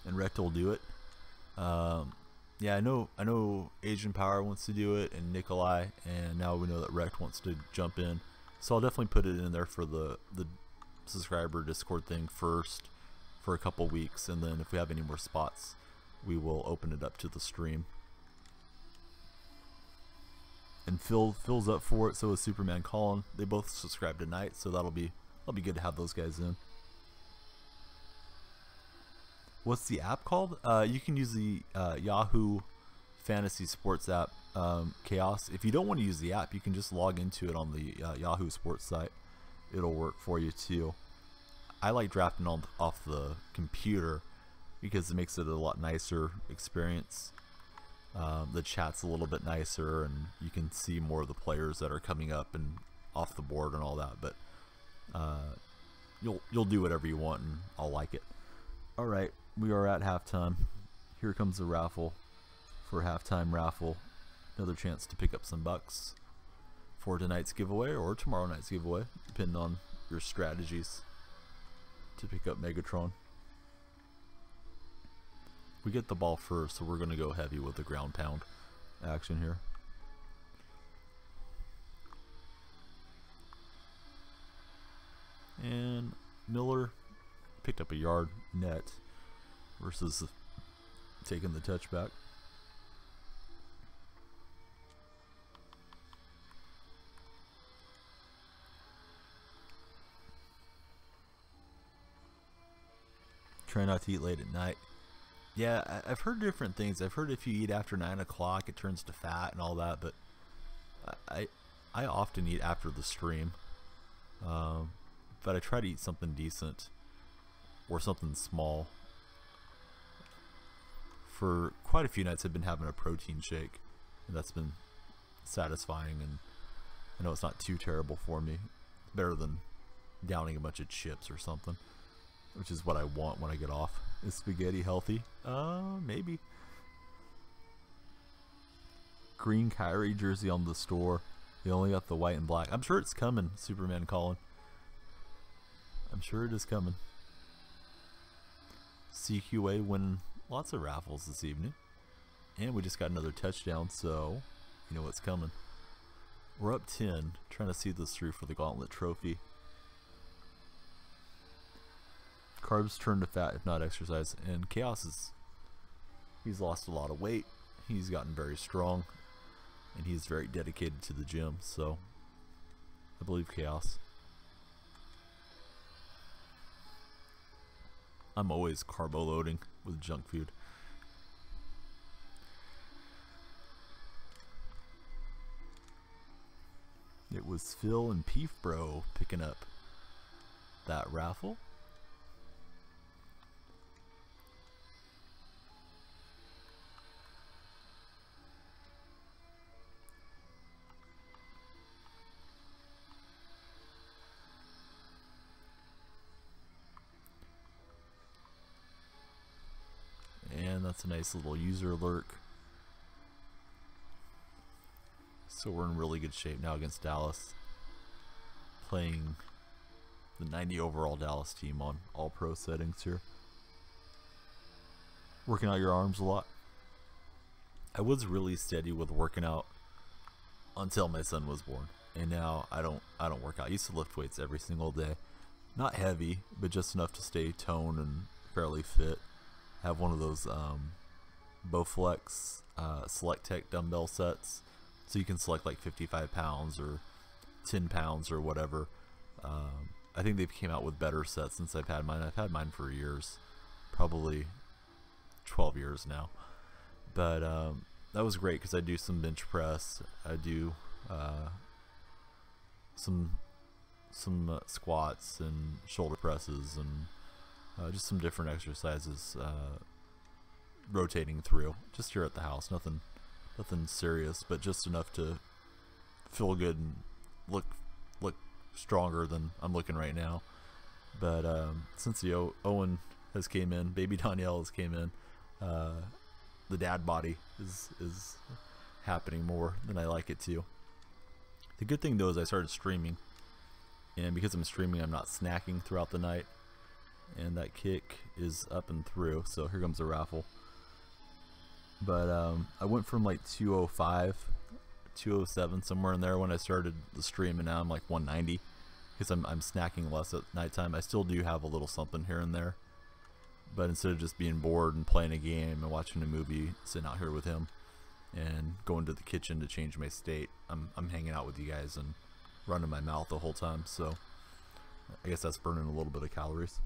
and Rect will do it. Yeah, I know Asian Power wants to do it, and Nikolai, and now we know that Rect wants to jump in, so I'll definitely put it in there for the subscriber Discord thing first for a couple weeks, and then if we have any more spots, we will open it up to the stream. And Phil's up for it, so is Superman Colin. They both subscribe tonight, so that'll be good to have those guys in. What's the app called? You can use the Yahoo Fantasy Sports app, Chaos. If you don't want to use the app, you can just log into it on the Yahoo Sports site. It'll work for you too. I like drafting off the computer because it makes it a lot nicer experience. The chat's a little bit nicer, and you can see more of the players that are coming up and off the board and all that. But you'll do whatever you want, and I'll like it. All right, we are at halftime. Here comes the raffle for halftime raffle. Another chance to pick up some bucks for tonight's giveaway or tomorrow night's giveaway, depending on your strategies to pick up Megatron. We get the ball first, so we're going to go heavy with the ground pound action here. And Miller picked up a yard net versus taking the touchback. Try not to eat late at night. Yeah, I've heard different things. I've heard if you eat after 9 o'clock, it turns to fat and all that. But I often eat after the stream. But I try to eat something decent or something small. For quite a few nights, I've been having a protein shake, and that's been satisfying. And I know it's not too terrible for me. It's better than downing a bunch of chips or something, which is what I want when I get off. Is spaghetti healthy? Maybe. Green Kyrie jersey on the store. They only got the white and black. I'm sure it's coming, Superman Colin. I'm sure it is coming. CQA winning lots of raffles this evening. And we just got another touchdown, so you know what's coming. We're up 10, trying to see this through for the Gauntlet Trophy. Carbs turn to fat if not exercise. And Chaos he's lost a lot of weight. He's gotten very strong. And he's very dedicated to the gym, so I believe Chaos. I'm always carbo loading with junk food. It was Phil and Peef Bro picking up that raffle. And that's a nice little user alert. So we're in really good shape now against Dallas. Playing the 90 overall Dallas team on all pro settings here. Working out your arms a lot. I was really steady with working out until my son was born. And now I don't work out. I used to lift weights every single day. Not heavy, but just enough to stay toned and fairly fit. Have one of those Bowflex Select Tech dumbbell sets, so you can select like 55 pounds or 10 pounds or whatever. I think they've came out with better sets since I've had mine. I've had mine for years, probably 12 years now. But that was great because I do some bench press. I do some squats and shoulder presses and just some different exercises, rotating through, just here at the house. Nothing serious, but just enough to feel good and look stronger than I'm looking right now. But since the Owen has came in, baby Danielle has came in, the dad body is happening more than I like it to. The good thing though is I started streaming, and because I'm streaming, I'm not snacking throughout the night. And that kick is up and through, so here comes a raffle. But I went from like 205, 207, somewhere in there when I started the stream, and now I'm like 190 because I'm snacking less at nighttime. I still do have a little something here and there, but instead of just being bored and playing a game and watching a movie, sitting out here with him and going to the kitchen to change my state, I'm hanging out with you guys and running my mouth the whole time. So I guess that's burning a little bit of calories.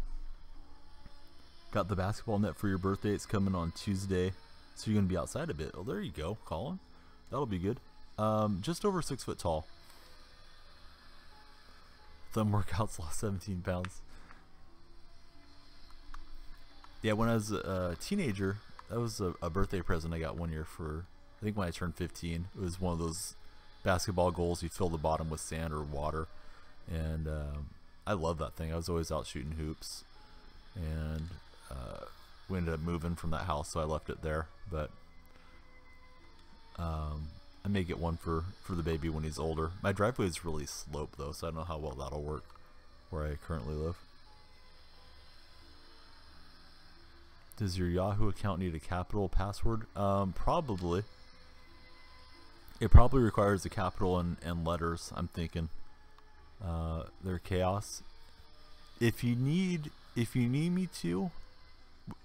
Got the basketball net for your birthday. It's coming on Tuesday, so you're going to be outside a bit. Oh, there you go, Colin. That'll be good. Just over 6 foot tall. Thumb workouts, lost 17 pounds. Yeah, when I was a teenager, that was a birthday present I got one year for, I think when I turned 15. It was one of those basketball goals. You fill the bottom with sand or water. And I love that thing. I was always out shooting hoops. And we ended up moving from that house, so I left it there. But I may get one for the baby when he's older. My driveway is really sloped though, so I don't know how well that'll work where I currently live. Does your Yahoo account need a capital password? Probably. It probably requires a capital and letters, I'm thinking. They're chaos. If you need me to,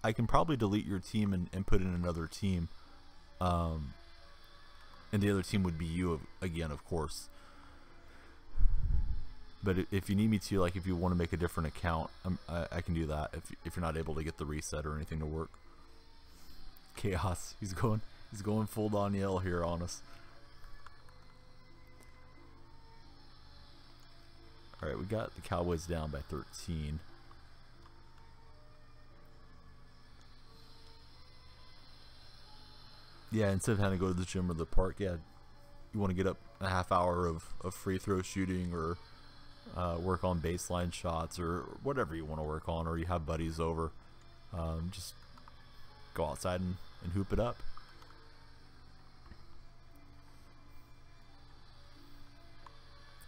I can probably delete your team and put in another team. And the other team would be you again, of course. But if you need me to, like if you want to make a different account, I can do that if you're not able to get the reset or anything to work. Chaos. He's going full Danielle here on us. All right, we got the Cowboys down by 13. Yeah, instead of having to go to the gym or the park, yeah, you want to get up a half hour of free throw shooting or work on baseline shots or whatever you want to work on, or you have buddies over, just go outside and hoop it up.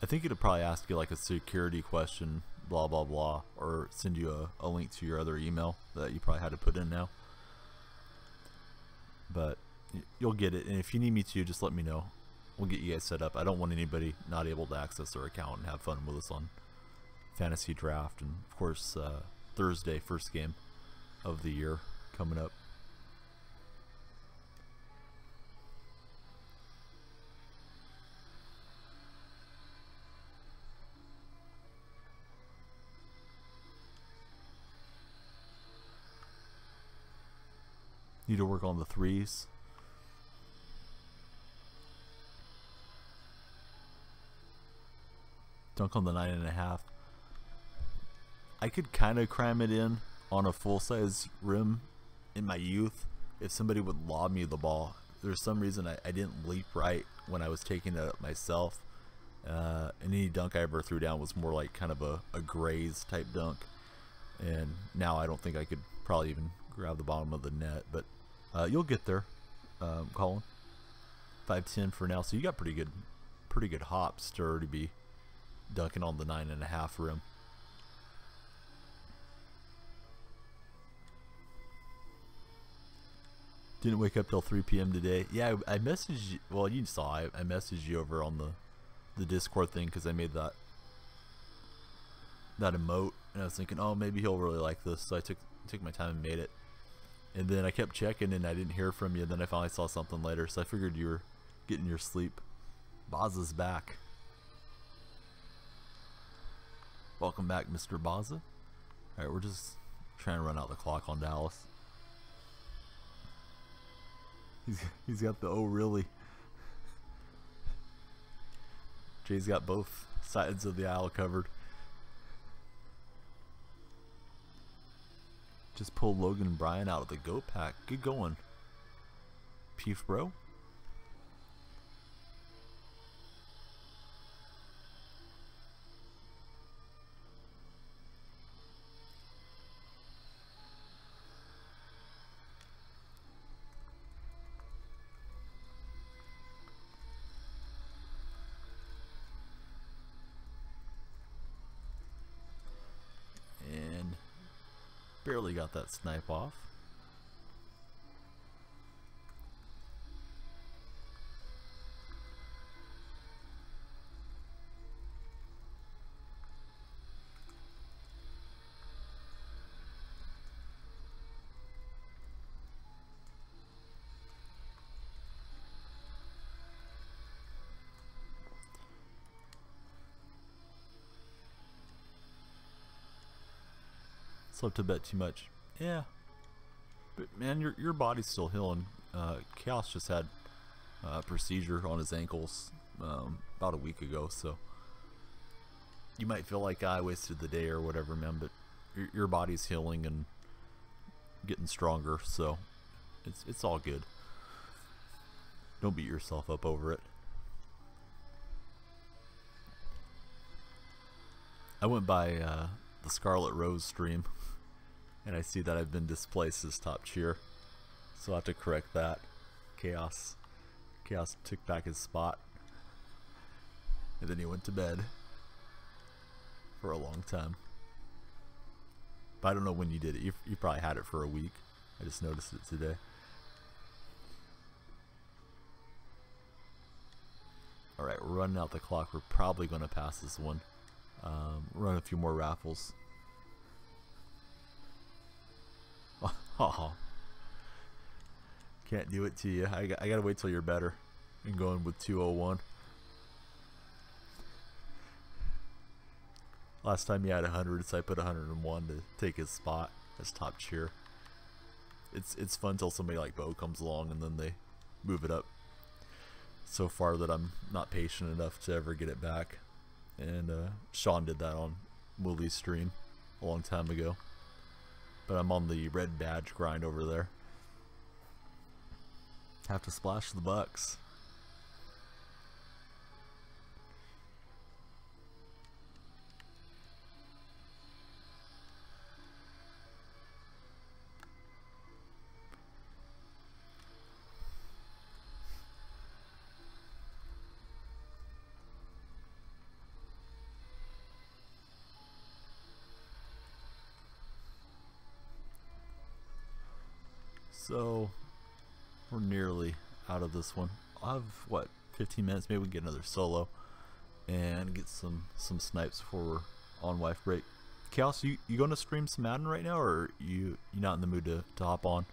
I think it'll probably ask you like a security question, blah blah blah, or send you a link to your other email that you probably had to put in now. But you'll get it, and if you need me to, just let me know. We'll get you guys set up. I don't want anybody not able to access their account and have fun with us on fantasy draft, and of course Thursday, first game of the year coming up. Need to work on the threes. Dunk on the 9.5. I could kind of cram it in on a full-size rim in my youth if somebody would lob me the ball. There's some reason I didn't leap right when I was taking it up myself. And any dunk I ever threw down was more like kind of a graze type dunk. And now I don't think I could probably even grab the bottom of the net, but you'll get there, Colin. 5'10" for now, so you got pretty good hops to already be dunking on the 9.5 rim. Didn't wake up till 3 p.m. today. Yeah, I messaged you. Well, you saw I messaged you over on the Discord thing because I made that emote, and I was thinking, oh, maybe he'll really like this. So I took my time and made it. And then I kept checking, and I didn't hear from you. And then I finally saw something later, so I figured you were getting your sleep. Baza's back. Welcome back, Mr. Baza. Alright, we're just trying to run out the clock on Dallas. He's got the oh really. Jay's got both sides of the aisle covered. Just pulled Logan and Brian out of the GOAT pack. Good going, Peef bro. Barely got that snipe off. Slept a bit too much. Yeah. But man, your body's still healing. Chaos just had a procedure on his ankles about a week ago, so you might feel like I wasted the day or whatever, man, but your body's healing and getting stronger, so it's all good. Don't beat yourself up over it. I went by the Scarlet Rose stream, and I see that I've been displaced as top cheer, so I'll have to correct that. Chaos took back his spot, and then he went to bed for a long time. But I don't know when you did it. You probably had it for a week. I just noticed it today. Alright, we're running out the clock. We're probably going to pass this one. Run a few more raffles. Oh, can't do it to you. I gotta wait till you're better and going with 201. Last time he had 100, so I put 101 to take his spot as top cheer. It's fun till somebody like Bo comes along and then they move it up so far that I'm not patient enough to ever get it back. And Sean did that on Woolie's stream a long time ago. But I'm on the red badge grind over there. Have to splash the bucks. So we're nearly out of this one. I'll have what, 15 minutes, maybe we can get another solo and get some snipes before we're on wife break. Chaos, you going to stream some Madden right now, or you not in the mood to hop on?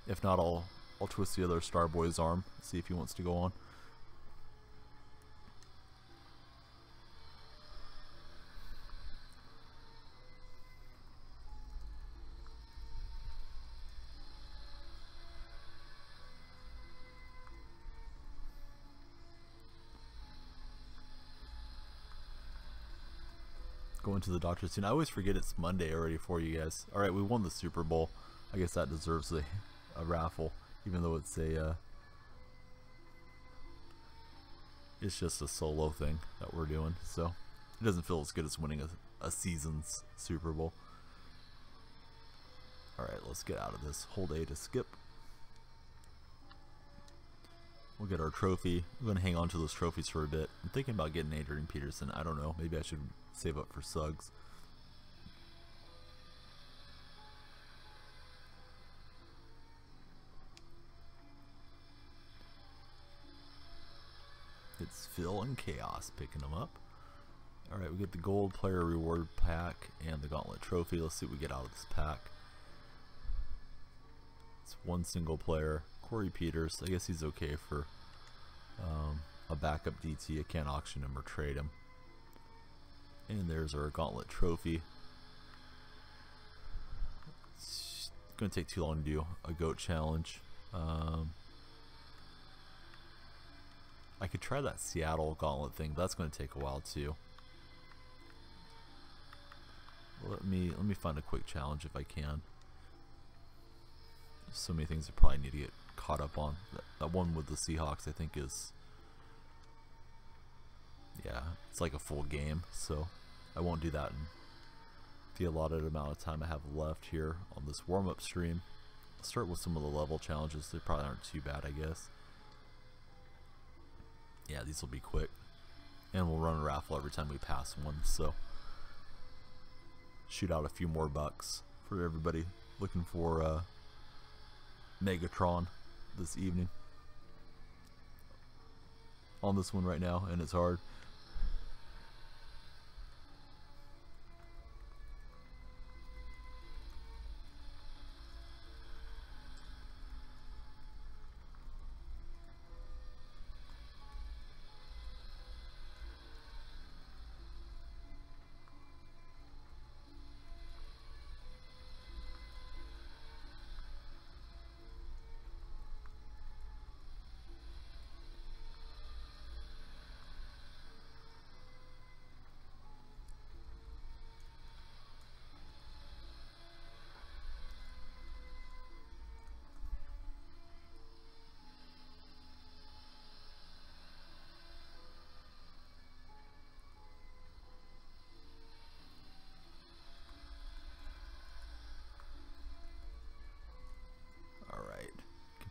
If not, I'll twist the other Starboy's arm, see if he wants to go on. Going to the doctor soon. I always forget it's Monday already for you guys. Alright, we won the Super Bowl. I guess that deserves a raffle, even though it's it's just a solo thing that we're doing, so it doesn't feel as good as winning a season's Super Bowl. Alright, let's get out of this. Hold A to skip. We'll get our trophy. We're going to hang on to those trophies for a bit. I'm thinking about getting Adrian Peterson. I don't know. Maybe I should save up for Suggs. It's Phil and Chaos picking them up. Alright, we get the gold player reward pack and the gauntlet trophy. Let's see what we get out of this pack. It's one single player. Corey Peters. I guess he's okay for a backup DT. I can't auction him or trade him. And there's our gauntlet trophy. It's going to take too long to do a GOAT challenge. I could try that Seattle gauntlet thing, but that's going to take a while too. Let me find a quick challenge if I can. There's so many things I probably need to get caught up on. That one with the Seahawks, I think, is, yeah, it's like a full game, so I won't do that in the allotted amount of time I have left here on this warm-up stream. I'll start with some of the level challenges. They probably aren't too bad, I guess. Yeah, these will be quick, and we'll run a raffle every time we pass one, so shoot out a few more bucks for everybody looking for Megatron this evening on this one right now, and it's hard.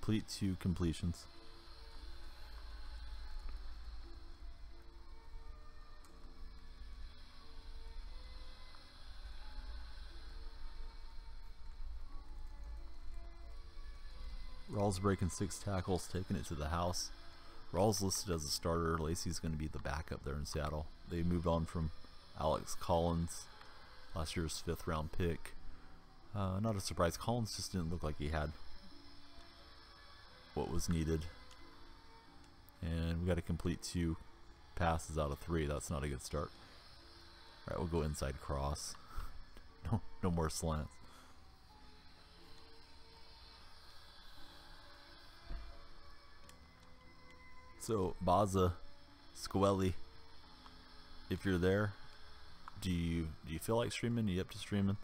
Complete 2 completions. Rawls breaking 6 tackles, taking it to the house. Rawls listed as a starter. Lacey's going to be the backup there in Seattle. They moved on from Alex Collins, last year's 5th round pick. Not a surprise. Collins just didn't look like he had what was needed, and we got to complete 2 passes out of 3. That's not a good start. Alright, we'll go inside cross. No more slants. So, Baza, Squelly, if you're there, do you feel like streaming? Are you up to streaming?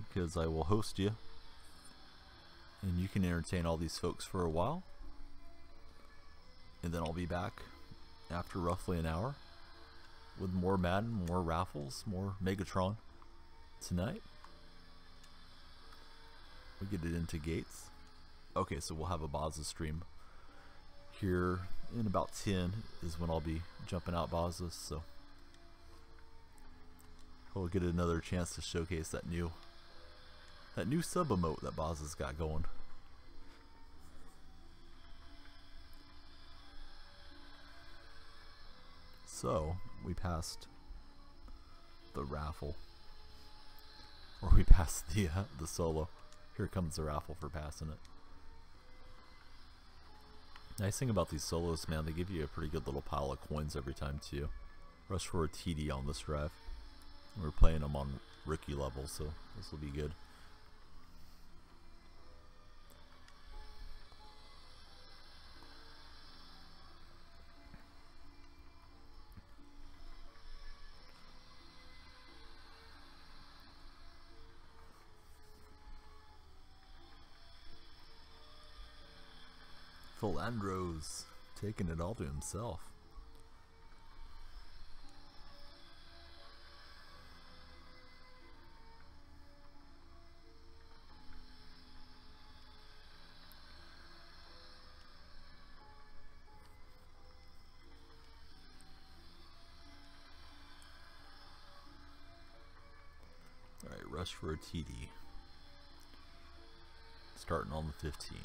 Because I will host you, and you can entertain all these folks for a while, and then I'll be back after roughly an hour with more Madden, more raffles, more Megatron tonight. We get it into gates. Okay, so we'll have a Baza stream here in about 10 is when I'll be jumping out Bazas, so we'll get another chance to showcase that new sub emote that Baza's got going. So we passed the raffle, or we passed the solo. Here comes the raffle for passing it. Nice thing about these solos, man, they give you a pretty good little pile of coins every time too. Rush for a TD on this drive. We're playing them on rookie level, so this will be good. Philandro's taking it all to himself. Alright, rush for a TD. Starting on the 15.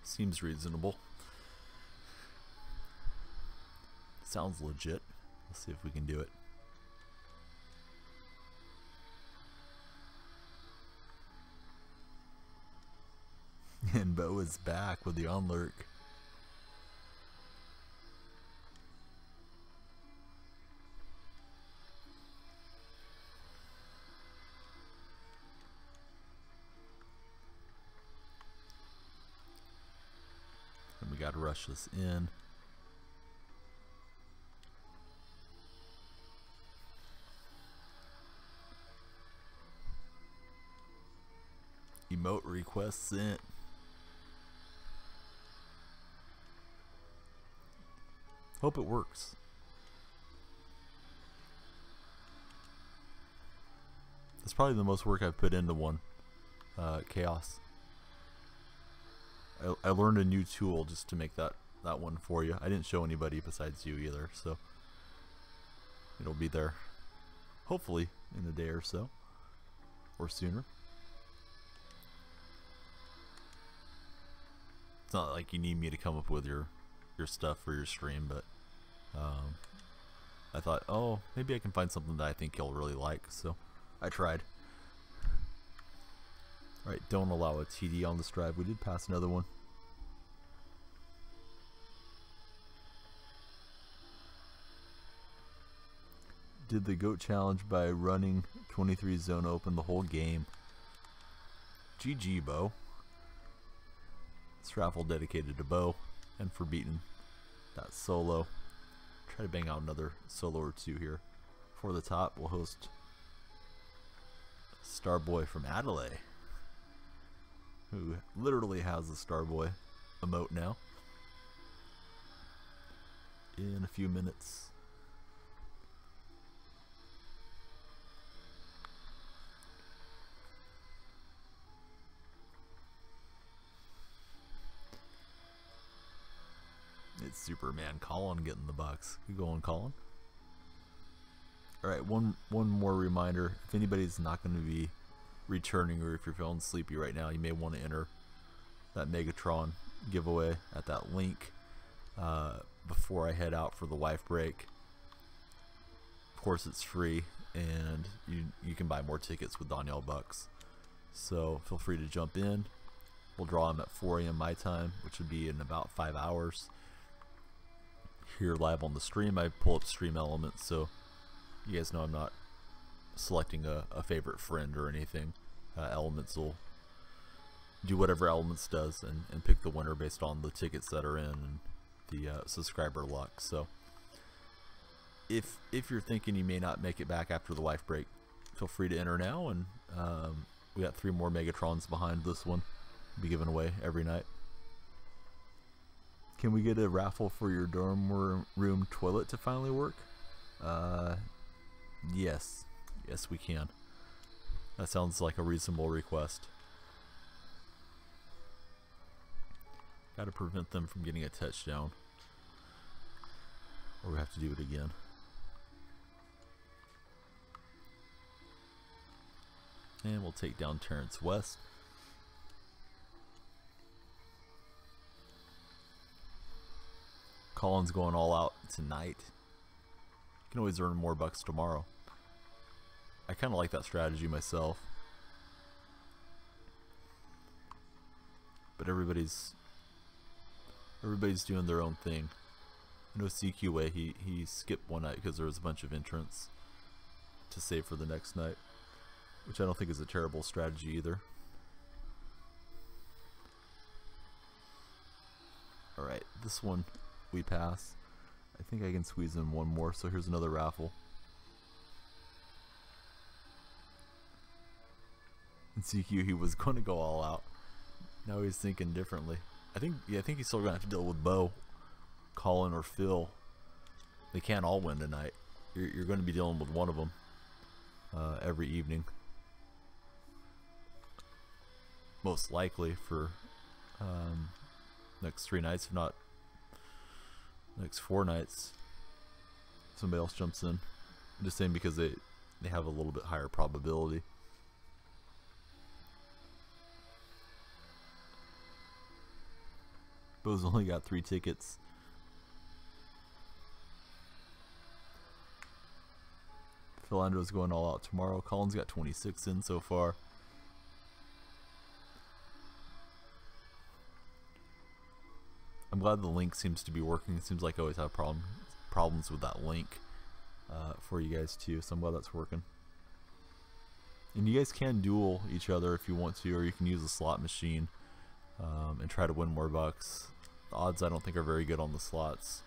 Seems reasonable. Sounds legit. Let's see if we can do it. And Bo is back with the on lurk. And we gotta rush this in. Emote request sent. Hope it works. It's probably the most work I've put into one. Chaos. I learned a new tool just to make that one for you. I didn't show anybody besides you either, so it'll be there hopefully in a day or so, or sooner. It's not like you need me to come up with your stuff for your stream, but I thought, oh, maybe I can find something that I think you'll really like, so I tried. Alright, don't allow a TD on this drive. We did pass another one. Did the GOAT challenge by running 23 zone open the whole game. GG, Bo. This raffle dedicated to Bo and for beating that solo. Try to bang out another solo or two here. For the top, we'll host Starboy from Adelaide, who literally has the Starboy emote now. In a few minutes. It's Superman Colin getting the bucks. You going, Colin? Alright, one more reminder. If anybody's not going to be returning, or if you're feeling sleepy right now, you may want to enter that Megatron giveaway at that link before I head out for the wife break. Of course, it's free, and you can buy more tickets with Danielle Bucks. So feel free to jump in. We'll draw them at 4 a.m. my time, which would be in about 5 hours here live on the stream, I pull up stream elements, so you guys know I'm not selecting a favorite friend or anything. Elements will do whatever Elements does and pick the winner based on the tickets that are in and the subscriber luck. So if you're thinking you may not make it back after the wife break, feel free to enter now, and we got 3 more Megatrons behind this one. Be given away every night. Can we get a raffle for your dorm room toilet to finally work? Yes. Yes, we can. That sounds like a reasonable request. Gotta prevent them from getting a touchdown, or we have to do it again. And we'll take down Terrence West. Colin's going all out tonight. You can always earn more bucks tomorrow. I kind of like that strategy myself. But everybody's doing their own thing. I know CQA, he skipped one night because there was a bunch of entrants to save for the next night, which I don't think is a terrible strategy either. Alright, this one we pass. I think I can squeeze in one more, so here's another raffle. In CQ, he was going to go all out. Now he's thinking differently. I think he's still going to have to deal with Bo, Colin, or Phil. They can't all win tonight. You're going to be dealing with one of them every evening. Most likely for next 3 nights, if not next 4 nights. Somebody else jumps in. I'm just saying because they have a little bit higher probability. Bo's only got 3 tickets. Philando's going all out tomorrow. Colin's got 26 in so far. I'm glad the link seems to be working. It seems like I always have problems with that link for you guys too, so I'm glad that's working. And you guys can duel each other if you want to, or you can use a slot machine and try to win more bucks. The odds I don't think are very good on the slots.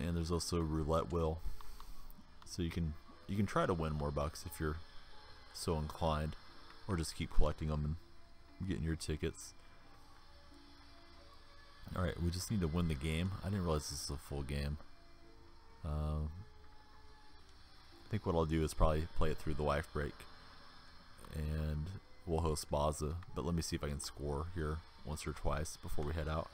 And there's also a roulette wheel, so you can try to win more bucks if you're so inclined, or just keep collecting them and getting your tickets. Alright, we just need to win the game. I didn't realize this is a full game. I think what I'll do is probably play it through the wife break, and we'll host Baza, but let me see if I can score here once or twice before we head out.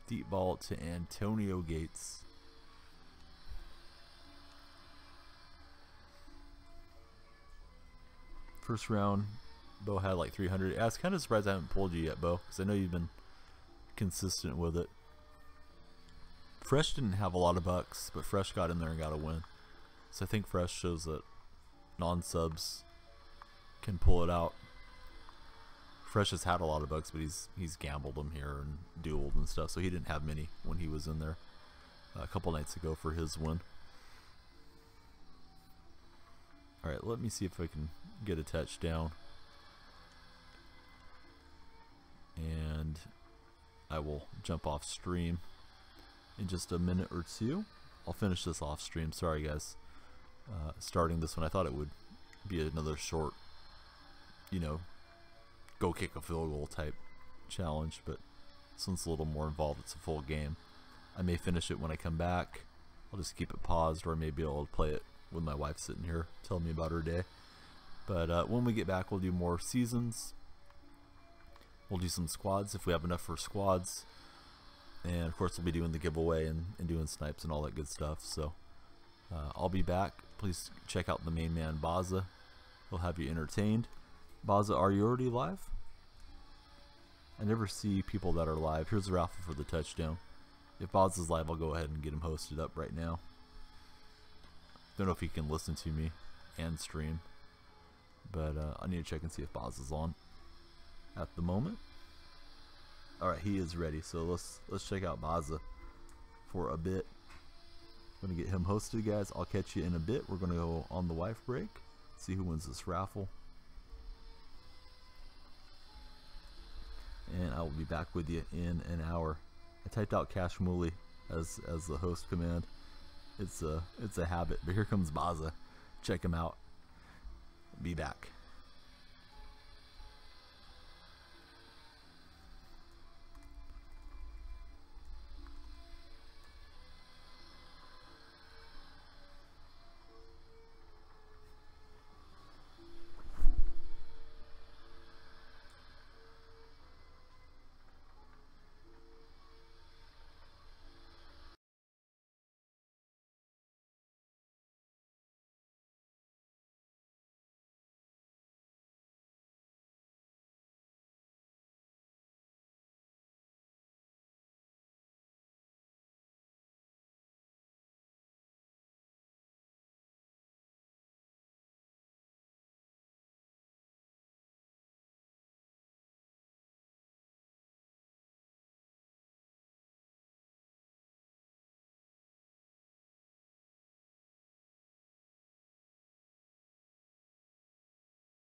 Deep ball to Antonio Gates. First round, Bo had like 300. I was kind of surprised I haven't pulled you yet, Bo, because I know you've been consistent with it. Fresh didn't have a lot of bucks, but Fresh got in there and got a win. So I think Fresh shows that non-subs can pull it out. Fresh has had a lot of bucks, but he's gambled them here and dueled and stuff, so he didn't have many when he was in there a couple nights ago for his win. Alright, let me see if I can get a touchdown. And I will jump off stream in just a minute or two. I'll finish this off stream. Sorry guys. Starting this one, I thought it would be another short, you know, go kick a field goal type challenge, but this one's a little more involved. It's a full game. I may finish it when I come back. I'll just keep it paused, or maybe I'll play it with my wife sitting here telling me about her day. But when we get back, we'll do more seasons. We'll do some squads if we have enough for squads, and of course we'll be doing the giveaway and doing snipes and all that good stuff. So I'll be back. Please check out the main man Baza. He'll have you entertained. Baza, are you already live? I never see people that are live. Here's the raffle for the touchdown. If Baza's live, I'll go ahead and get him hosted up right now. Don't know if he can listen to me and stream. but I need to check and see if Boz is on at the moment. Alright, he is ready, so let's check out Baza for a bit. I'm gonna get him hosted, guys. I'll catch you in a bit. We're gonna go on the wife break, see who wins this raffle, and I will be back with you in an hour. I typed out Cash Mooley as the host command. It's a habit, but here comes Baza. Check him out. Be back.